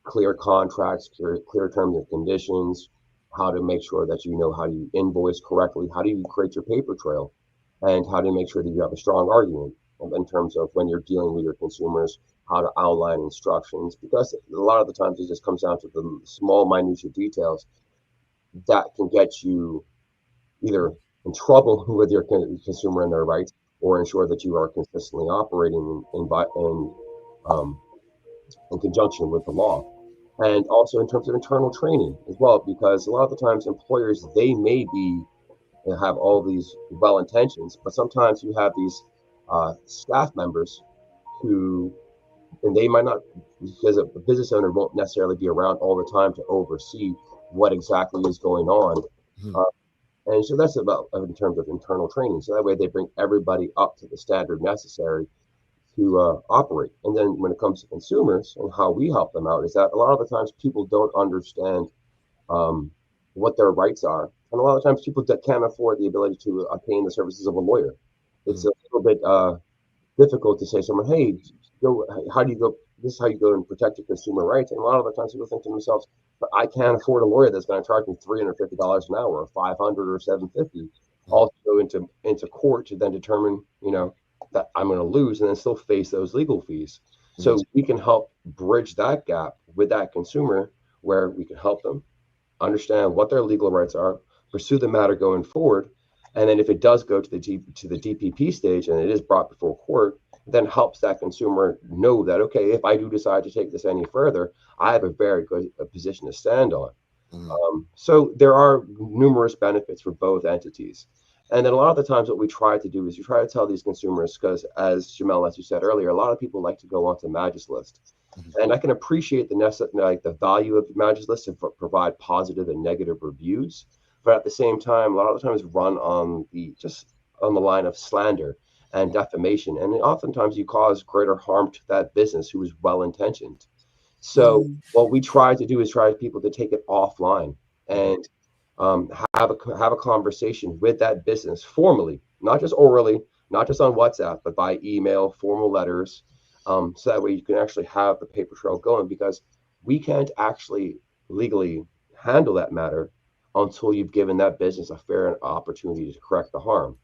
clear contracts, clear terms and conditions, how to make sure that you know how you invoice correctly, how do you create your paper trail, and how to make sure that you have a strong argument in terms of when you're dealing with your consumers, how to outline instructions, because a lot of the times it just comes down to the small, minutiae details that can get you either in trouble with your consumer and their rights, or ensure that you are consistently operating in conjunction with the law. And also in terms of internal training as well, because a lot of the times employers, they may have all these well intentions, but sometimes you have these staff members who, and they might not, because a business owner won't necessarily be around all the time to oversee what exactly is going on. And so that's about in terms of internal training. So that way they bring everybody up to the standard necessary to operate. And then when it comes to consumers and how we help them out, is that a lot of the times people don't understand what their rights are. And a lot of times people that can't afford the ability to obtain the services of a lawyer. It's a little bit difficult to say to someone, hey, how do you go? This is how you go and protect your consumer rights. And a lot of the times people think to themselves, but I can't afford a lawyer that's going to charge me $350 an hour, or $500 or $750, all to go into court to then determine, that I'm going to lose and then still face those legal fees. So we can help bridge that gap with that consumer, where we can help them understand what their legal rights are, pursue the matter going forward, and then if it does go to the DPP stage and it is brought before court, then helps that consumer know that, okay, if I do decide to take this any further, I have a very good position to stand on. So there are numerous benefits for both entities. And then a lot of the times what we try to do is you try to tell these consumers, because as Jamel, as you said earlier, a lot of people like to go onto Magis-List. And I can appreciate the value of Magis-List to provide positive and negative reviews. But at the same time, a lot of the times run on the line of slander and defamation. And oftentimes you cause greater harm to that business who is well-intentioned. So what we try to do is try people to take it offline and have a conversation with that business formally, not just orally, not just on WhatsApp, but by email, formal letters, so that way you can actually have the paper trail going, because we can't actually legally handle that matter until you've given that business a fair opportunity to correct the harm.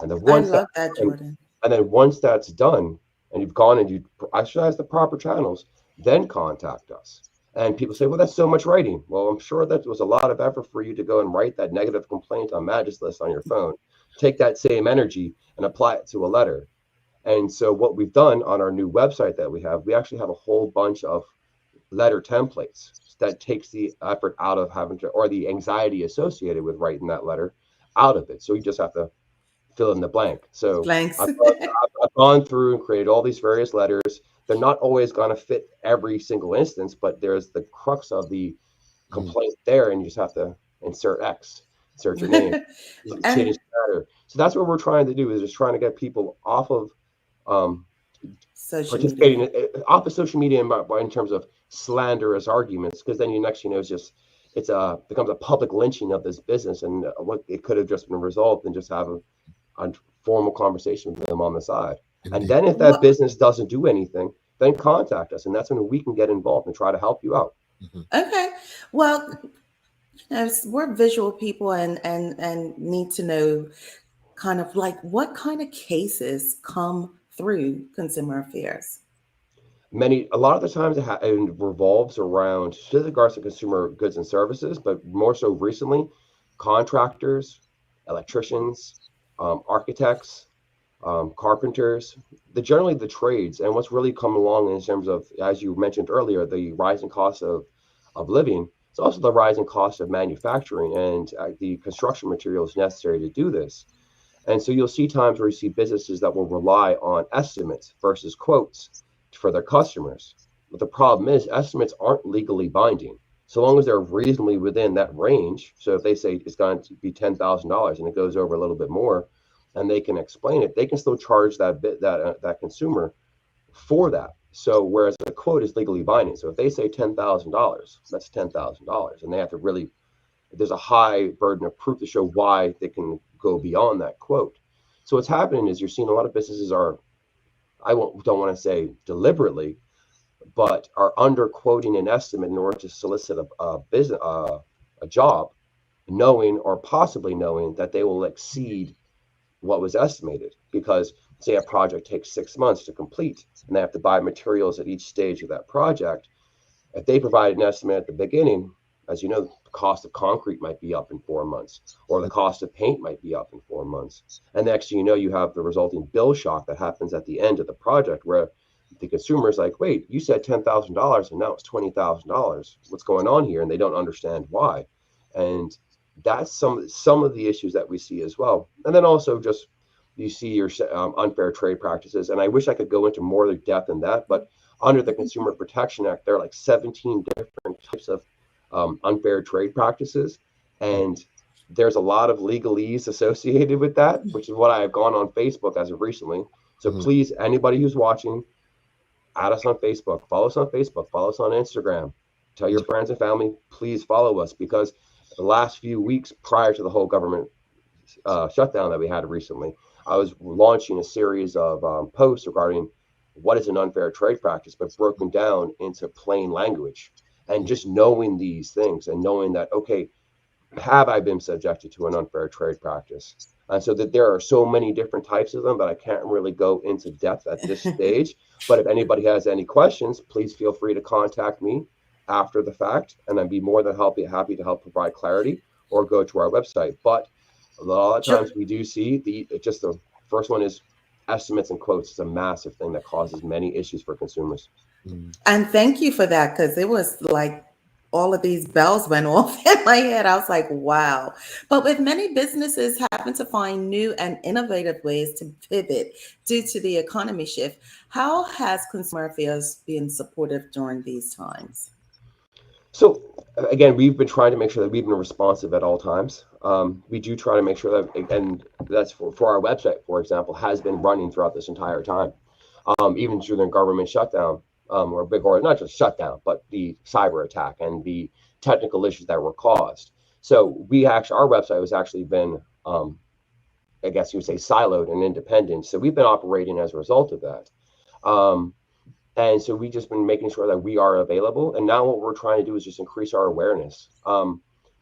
And then once Jordan. And then once that's done, and you've gone and you exercise the proper channels, then contact us. And people say, well, that's so much writing. Well, I'm sure that was a lot of effort for you to go and write that negative complaint on Magis-List on your phone. Take that same energy and apply it to a letter. And so what we've done on our new website that we actually have a whole bunch of letter templates that takes the effort out of having to, or the anxiety associated with writing that letter out of it. So you just have to fill in the blank. So I've gone through and created all these various letters. They're not always going to fit every single instance, but there's the crux of the complaint there, and you just have to insert X, insert your name, change the matter. So that's what we're trying to do, is just trying to get people off of participating off of social media in terms of slanderous arguments, because then next is just becomes a public lynching of this business, and what it could have just been resolved and just have a formal conversation with them on the side. And then if that business doesn't do anything, then contact us, and that's when we can get involved and try to help you out. Okay. Well, we're visual people and need to know kind of like what kind of cases come through Consumer Affairs. A lot of the times it revolves around, with regards to consumer goods and services, but more so recently, contractors, electricians, architects, carpenters, generally the trades. And what's really come along in terms of, as you mentioned earlier, the rising cost of living. It's also the rising cost of manufacturing and the construction materials necessary to do this. And so you'll see times where you see businesses that will rely on estimates versus quotes for their customers. But the problem is estimates aren't legally binding. So long as they're reasonably within that range. So if they say it's going to be $10,000 and it goes over a little bit more, and they can explain it, they can still charge that consumer for that. So whereas a quote is legally binding. So if they say $10,000, that's $10,000, and they have to there's a high burden of proof to show why they can go beyond that quote. So what's happening is you're seeing a lot of businesses don't want to say deliberately, but are under quoting an estimate in order to solicit a job, knowing or possibly knowing that they will exceed what was estimated, because say a project takes 6 months to complete and they have to buy materials at each stage of that project. If they provide an estimate at the beginning, as you know, the cost of concrete might be up in 4 months, or the cost of paint might be up in 4 months. And next thing you know, you have the resulting bill shock that happens at the end of the project, where the consumer is like, wait, you said $10,000 and now it's $20,000. What's going on here? And they don't understand why. And that's some of the issues that we see as well. And then also just you see your unfair trade practices. And I wish I could go into more depth in that, but under the Consumer Protection Act, there are like 17 different types of unfair trade practices. And there's a lot of legalese associated with that, which is what I have gone on Facebook as of recently. So please, anybody who's watching, add us on Facebook, follow us on Facebook, follow us on Instagram, tell your friends and family, please follow us, because the last few weeks prior to the whole government shutdown that we had recently, I was launching a series of posts regarding what is an unfair trade practice, but broken down into plain language. And just knowing these things and knowing that, okay, have I been subjected to an unfair trade practice? And so that there are so many different types of them that I can't really go into depth at this stage. But if anybody has any questions, please feel free to contact me after the fact, and I'd be more than happy to help provide clarity, or go to our website. But a lot of times we do see the first one is estimates and quotes. It's a massive thing that causes many issues for consumers. And thank you for that, because it was like all of these bells went off in my head. I was like, wow. But with many businesses having to find new and innovative ways to pivot due to the economy shift, how has Consumer Affairs been supportive during these times? So again, we've been trying to make sure that we've been responsive at all times. We do try to make sure that, and that's for our website, for example, has been running throughout this entire time, even during the government shutdown, or not just shutdown, but the cyber attack and the technical issues that were caused. So our website has actually been, I guess you would say, siloed and independent. So we've been operating as a result of that. And so we've just been making sure that we are available. And now what we're trying to do is just increase our awareness,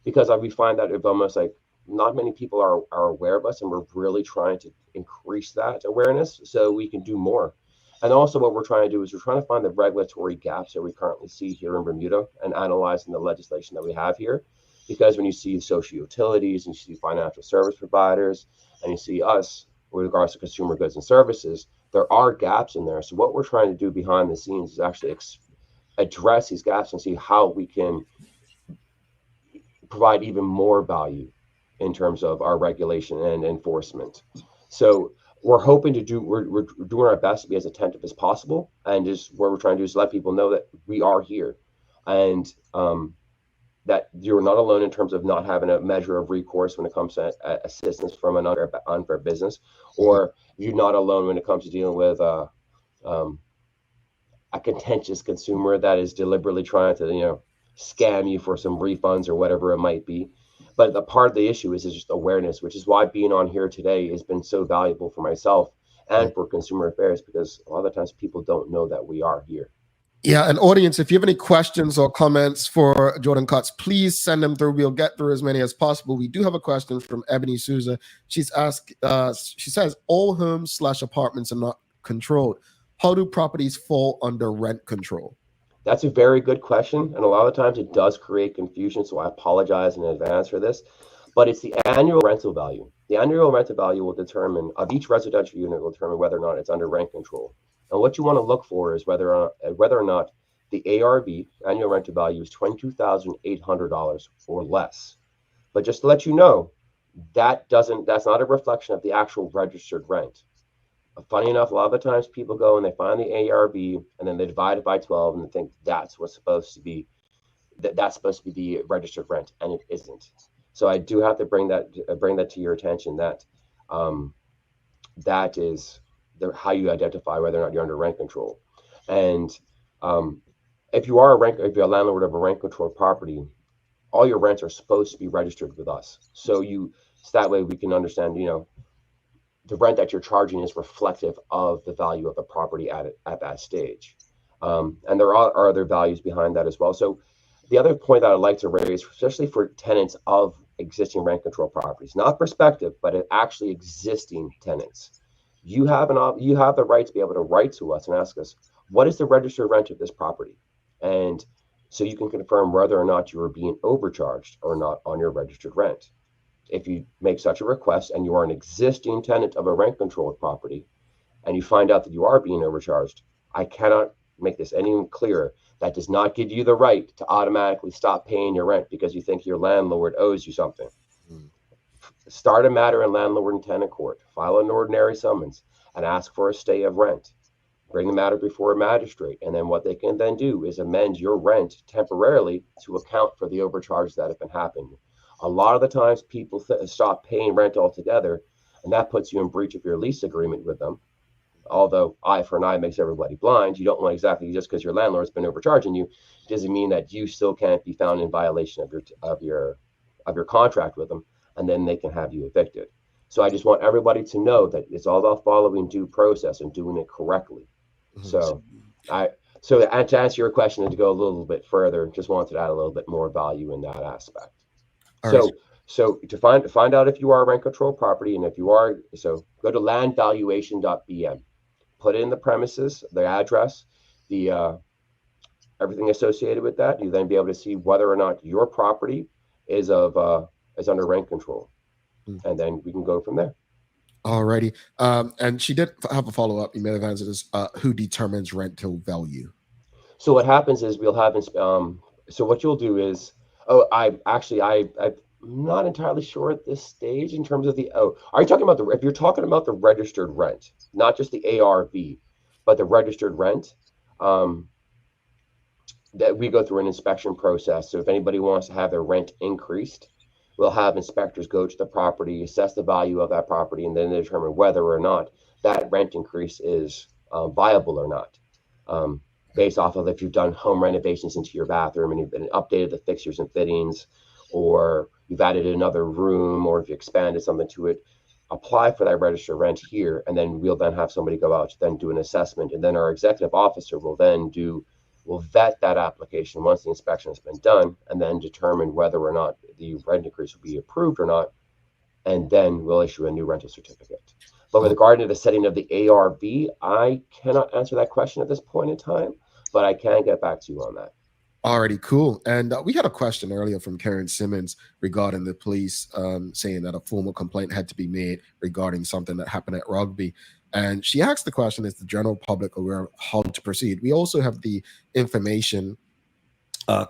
because we find that it's almost like not many people are aware of us, and we're really trying to increase that awareness so we can do more. And also what we're trying to do is we're trying to find the regulatory gaps that we currently see here in Bermuda and analyzing the legislation that we have here. Because when you see social utilities and you see financial service providers and you see us with regards to consumer goods and services, there are gaps in there. So what we're trying to do behind the scenes is actually address these gaps and see how we can provide even more value in terms of our regulation and enforcement. So we're hoping to we're doing our best to be as attentive as possible, and just what we're trying to do is let people know that we are here, and that you're not alone in terms of not having a measure of recourse when it comes to assistance from an unfair business, or you're not alone when it comes to dealing with a contentious consumer that is deliberately trying to, scam you for some refunds or whatever it might be. But the part of the issue is just awareness, which is why being on here today has been so valuable for myself and for consumer affairs, because a lot of times people don't know that we are here. Yeah, and audience, if you have any questions or comments for Jordan Kotz, please send them through. We'll get through as many as possible. We do have a question from Ebony Souza. She's asked, she says, all homes/apartments are not controlled. How do properties fall under rent control? That's a very good question. And a lot of times it does create confusion. So I apologize in advance for this. But it's the annual rental value. The annual rental value will determine, of each residential unit, will determine whether or not it's under rent control. And what you want to look for is whether or not the ARV, annual rental value, is $22,800 or less. But just to let you know, that's not a reflection of the actual registered rent. Funny enough, a lot of the times people go and they find the ARV and then they divide it by 12 and they think that's what's supposed to be, that's supposed to be the registered rent, and it isn't. So I do have to bring that to your attention, that that is how you identify whether or not you're under rent control. And if you're a landlord of a rent controlled property, all your rents are supposed to be registered with us. So that way we can understand, the rent that you're charging is reflective of the value of the property at that stage. And there are other values behind that as well. So the other point that I'd like to raise, especially for tenants of existing rent control properties, not prospective, but actually existing tenants, you have the right to be able to write to us and ask us, what is the registered rent of this property? And so you can confirm whether or not you are being overcharged or not on your registered rent. If you make such a request and you are an existing tenant of a rent controlled property and you find out that you are being overcharged, I cannot make this any clearer. That does not give you the right to automatically stop paying your rent because you think your landlord owes you something. Start a matter in landlord and tenant court, file an ordinary summons, and ask for a stay of rent. Bring the matter before a magistrate, and then what they can then do is amend your rent temporarily to account for the overcharges that have been happening. A lot of the times people stop paying rent altogether, and that puts you in breach of your lease agreement with them. Although eye for an eye makes everybody blind, you don't want exactly just because your landlord's been overcharging you, doesn't mean that you still can't be found in violation of your contract with them, and then they can have you evicted. So I just want everybody to know that it's all about following due process and doing it correctly. So to answer your question and to go a little bit further, just wanted to add a little bit more value in that aspect. So to find out if you are a rent control property, and if you are, so go to landvaluation.bm, put in the premises, the address, the everything associated with that. You then be able to see whether or not your property is under rent control, and then we can go from there. Alrighty. And she did have a follow-up. You may have answered this. Who determines rental value? So what happens is we'll have, so what you'll do is, I'm not entirely sure at this stage in terms of are you talking about if you're talking about the registered rent, not just the ARV, but the registered rent, that we go through an inspection process. So if anybody wants to have their rent increased, we'll have inspectors go to the property, assess the value of that property, and then determine whether or not that rent increase is viable or not, based off of if you've done home renovations into your bathroom and you've been updated the fixtures and fittings, or you've added another room, or if you expanded something to it. Apply for that registered rent here, and then we'll then have somebody go out to then do an assessment, and then our executive officer will vet that application once the inspection has been done, and then determine whether or not the rent increase will be approved or not, and then we'll issue a new rental certificate. But with regard to the setting of the ARV, I cannot answer that question at this point in time, but I can get back to you on that. Alrighty, cool. And we had a question earlier from Karen Simmons regarding the police saying that a formal complaint had to be made regarding something that happened at Rugby. And she asked the question, is the general public aware of how to proceed? We also have the information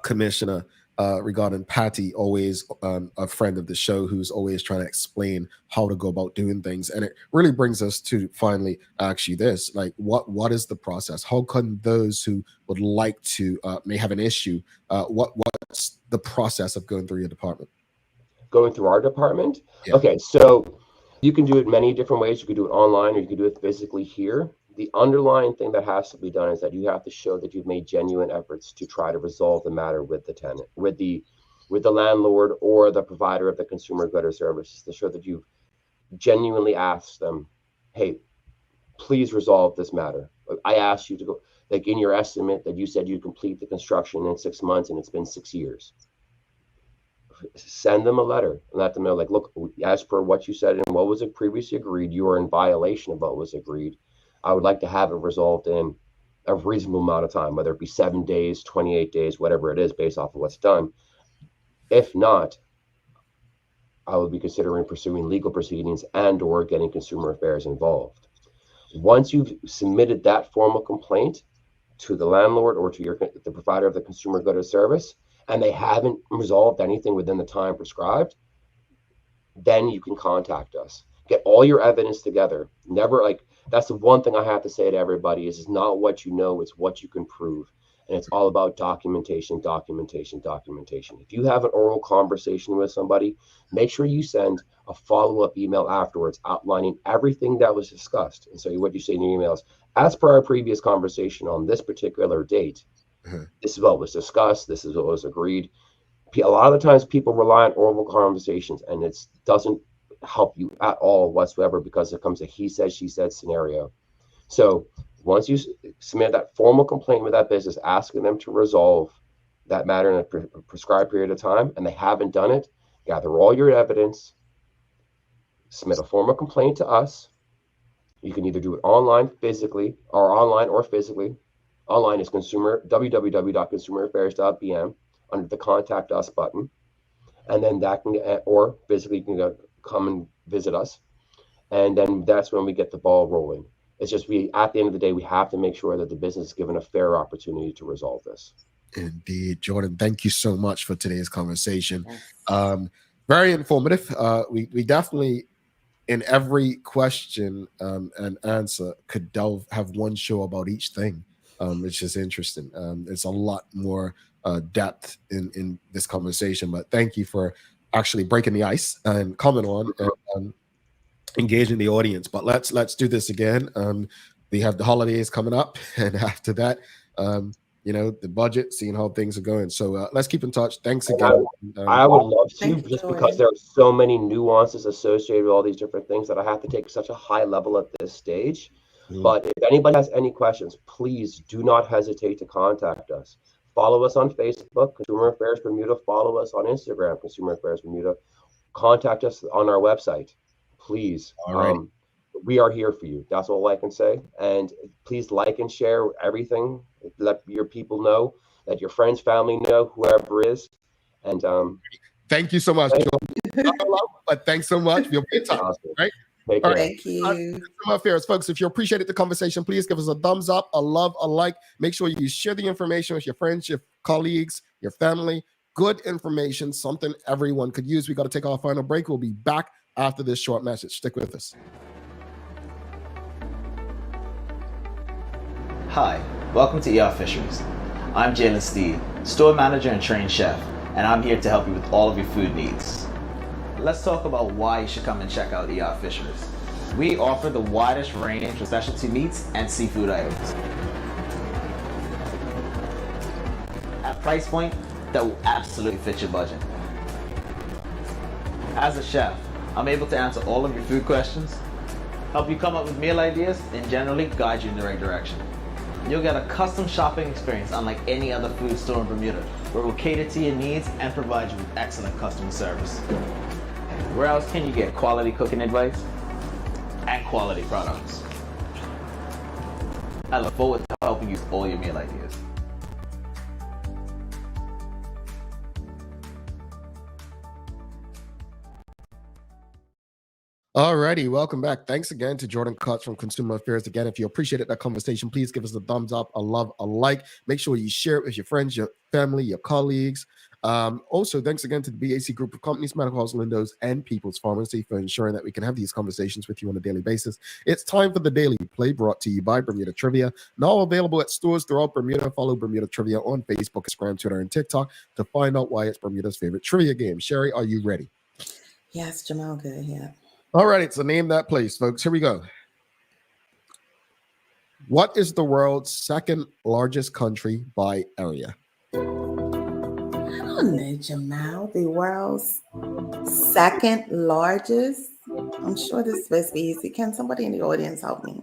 commissioner regarding Patty, always a friend of the show who's always trying to explain how to go about doing things. And it really brings us to finally ask you this, like what is the process? How can those who would like to may have an issue, what's the process of going through your department? Going through our department? Yeah. Okay, so you can do it many different ways. You can do it online or you can do it physically here. The underlying thing that has to be done is that you have to show that you've made genuine efforts to try to resolve the matter with the tenant, with the landlord or the provider of the consumer good or services, to show that you've genuinely asked them, hey, please resolve this matter. I asked you to go, like in your estimate that you said you'd complete the construction in 6 months and it's been 6 years. Send them a letter and let them know, like, look, as per what you said and what was previously agreed, you are in violation of what was agreed. I would like to have it resolved in a reasonable amount of time, whether it be 7 days, 28 days, whatever it is, based off of what's done. If not, I would be considering pursuing legal proceedings and or getting consumer affairs involved. Once you've submitted that formal complaint to the landlord or to the provider of the consumer good or service, and they haven't resolved anything within the time prescribed, then you can contact us. Get all your evidence together. Never, like, that's the one thing I have to say to everybody is it's not what you know, it's what you can prove. And it's all about documentation, documentation, documentation. If you have an oral conversation with somebody, make sure you send a follow-up email afterwards outlining everything that was discussed. And so what you say in your emails, as per our previous conversation on this particular date, this is what was discussed, this is what was agreed. A lot of the times people rely on oral conversations and it doesn't help you at all whatsoever because it comes a he said, she said scenario. So once you submit that formal complaint with that business, asking them to resolve that matter in a prescribed period of time, and they haven't done it, gather all your evidence, submit a formal complaint to us. You can either do it online, physically, or online or physically. Online is www.consumeraffairs.bm under the Contact Us button, and then that can get, or physically you can come and visit us, and then that's when we get the ball rolling. It's just at the end of the day, we have to make sure that the business is given a fair opportunity to resolve this. Indeed, Jordan. Thank you so much for today's conversation. Very informative. We definitely, in every question and answer, could have one show about each thing. It's just interesting. It's a lot more depth in this conversation, but thank you for actually breaking the ice and coming on and engaging the audience. But let's do this again. We have the holidays coming up, and after that, the budget, seeing how things are going. So let's keep in touch. Thanks again. I would love to, just because there are so many nuances associated with all these different things that I have to take such a high level at this stage. But if anybody has any questions, please do not hesitate to contact us. Follow us on Facebook, Consumer Affairs Bermuda. Follow us on Instagram, Consumer Affairs Bermuda. Contact us on our website, please. We are here for you. That's all I can say. And please like and share everything. Let your people know, let your friends, family know, whoever is. And thank you so much, Joe. But thanks so much. We'll be in touch, right? All right. Thank you. Consumer Affairs, folks, if you appreciated the conversation, please give us a thumbs up, a love, a like. Make sure you share the information with your friends, your colleagues, your family. Good information, something everyone could use. We got to take our final break. We'll be back after this short message. Stick with us. Hi, welcome to ER Fisheries. I'm Jalen Steed, store manager and trained chef, and I'm here to help you with all of your food needs. Let's talk about why you should come and check out ER Fisheries. We offer the widest range of specialty meats and seafood items at price point that will absolutely fit your budget. As a chef, I'm able to answer all of your food questions, help you come up with meal ideas, and generally guide you in the right direction. You'll get a custom shopping experience unlike any other food store in Bermuda, where we'll cater to your needs and provide you with excellent customer service. Where else can you get quality cooking advice and quality products? I look forward to helping you with all your meal ideas. Alrighty, welcome back. Thanks again to Jordan Kutz from Consumer Affairs. Again, if you appreciated that conversation, please give us a thumbs up, a love, a like. Make sure you share it with your friends, your family, your colleagues. Also, thanks again to the BAC Group of Companies, Medical House, Lindo's, and People's Pharmacy for ensuring that we can have these conversations with you on a daily basis. It's time for the Daily Play, brought to you by Bermuda Trivia. Now available at stores throughout Bermuda. Follow Bermuda Trivia on Facebook, Instagram, Twitter, and TikTok to find out why it's Bermuda's favorite trivia game. Sherry, are you ready? Yes, Jamal, good. Yeah. All right, so name that place, folks. Here we go. What is the world's second largest country by area? I don't know, Jamal. The world's second largest. I'm sure this is supposed to be easy. Can somebody in the audience help me?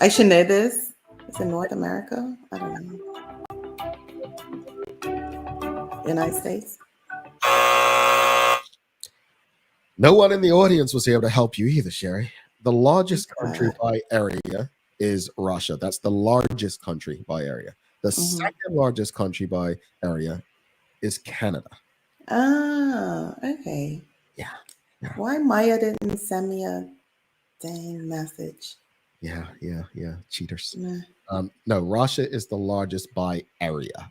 I should know this. Is it North America? I don't know. United States? No one in the audience was able to help you either, Sherry. The largest country by area is Russia. That's the largest country by area. The second largest country by area is Canada. Oh, okay. Yeah. Why Maya didn't send me a dang message? Yeah. Cheaters. Nah. No, Russia is the largest by area.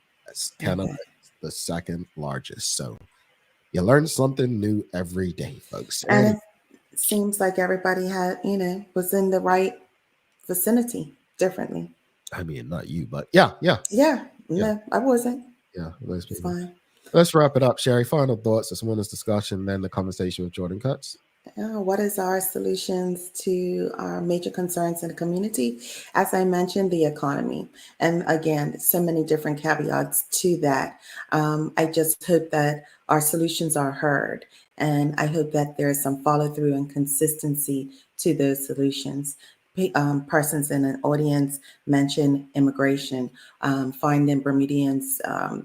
Canada is the second largest. So you learn something new every day, folks. And it seems like everybody had, was in the right vicinity differently. I mean, not you, but yeah. No, I wasn't. Yeah, it's fine. Let's wrap it up, Sherry. Final thoughts, this winner's discussion, then the conversation with Jordan Cutts. What is our solutions to our major concerns in the community? As I mentioned, the economy. And again, so many different caveats to that. I just hope that our solutions are heard. And I hope that there's some follow through and consistency to those solutions. Persons in an audience mentioned immigration, finding Bermudians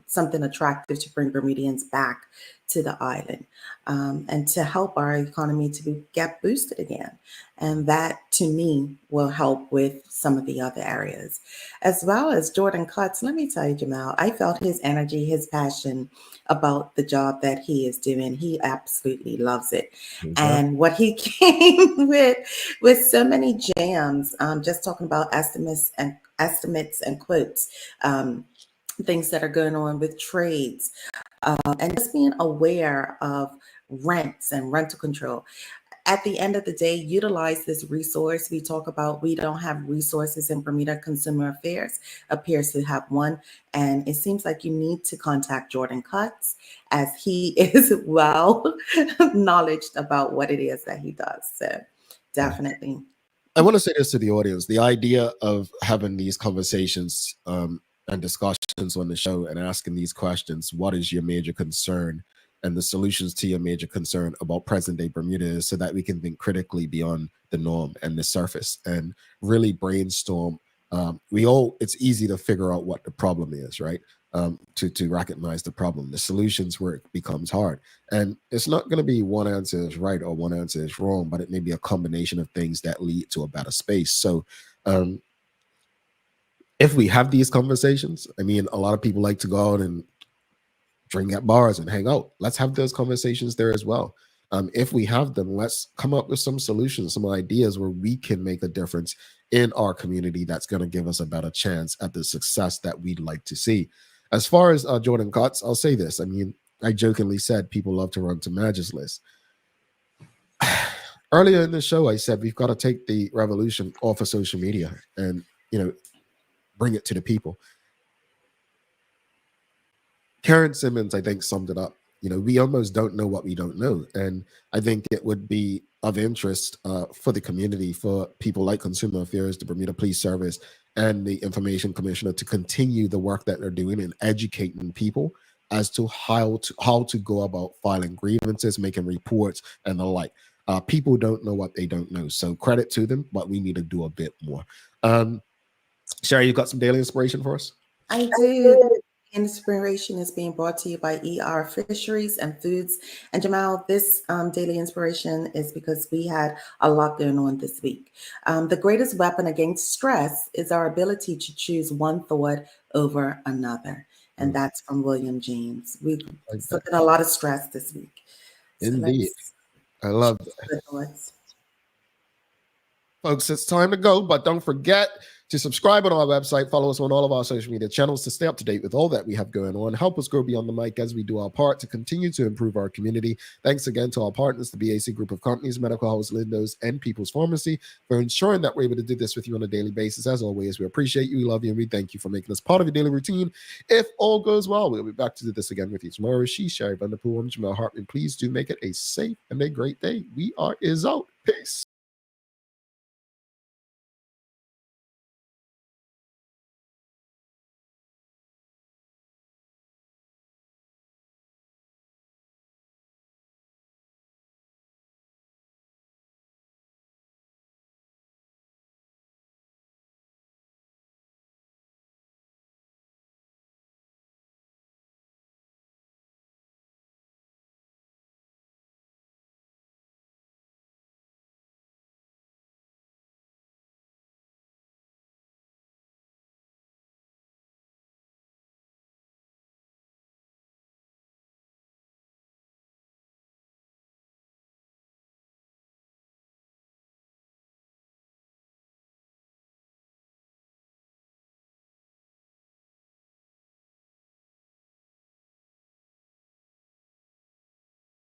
something attractive to bring Bermudians back to the island, and to help our economy to get boosted again. And that, to me, will help with some of the other areas. As well as Jordan Cutts, let me tell you, Jamal, I felt his energy, his passion about the job that he is doing. He absolutely loves it. And what he came with so many jams, just talking about estimates and quotes, things that are going on with trades, and just being aware of rents and rental control. At the end of the day, utilize this resource. We talk about we don't have resources in Bermuda. Consumer Affairs appears to have one. And it seems like you need to contact Jordan Cutts, as he is well knowledgeable about what it is that he does. So definitely. I want to say this to the audience. The idea of having these conversations and discussions on the show and asking these questions, what is your major concern, and the solutions to your major concern about present day Bermuda, is so that we can think critically beyond the norm and the surface and really brainstorm. It's easy to figure out what the problem is, right? To recognize the problem. The solutions where it becomes hard. And it's not going to be one answer is right or one answer is wrong, but it may be a combination of things that lead to a better space. So if we have these conversations, I mean, a lot of people like to go out and drink at bars and hang out. Let's have those conversations there as well. If we have them, let's come up with some solutions, some ideas where we can make a difference in our community that's going to give us a better chance at the success that we'd like to see. As far as Jordan Cutts, I'll say this. I mean, I jokingly said people love to run to Madge's List. Earlier in the show, I said we've got to take the revolution off of social media and, bring it to the people. Karen Simmons, I think, summed it up. We almost don't know what we don't know. And I think it would be of interest for the community, for people like Consumer Affairs, the Bermuda Police Service, and the Information Commissioner to continue the work that they're doing in educating people as to how to go about filing grievances, making reports, and the like. People don't know what they don't know. So credit to them, but we need to do a bit more. Sherry, you got some daily inspiration for us? I do. Inspiration is being brought to you by ER Fisheries and Foods. And Jamal, this daily inspiration is because we had a lot going on this week. The greatest weapon against stress is our ability to choose one thought over another. And that's from William James. We've suffered a lot of stress this week. Indeed. I love that. Folks, it's time to go, but don't forget to subscribe on our website, follow us on all of our social media channels to stay up to date with all that we have going on. Help us grow beyond the mic as we do our part to continue to improve our community. Thanks again to our partners, the BAC Group of Companies, Medical House Lindos, and People's Pharmacy, for ensuring that we're able to do this with you on a daily basis. As always, we appreciate you, we love you, and we thank you for making us part of your daily routine. If all goes well, we'll be back to do this again with you tomorrow. She's Sherry Vanderpool. I'm Jamel Hartman. Please do make it a safe and a great day. We are out. Peace.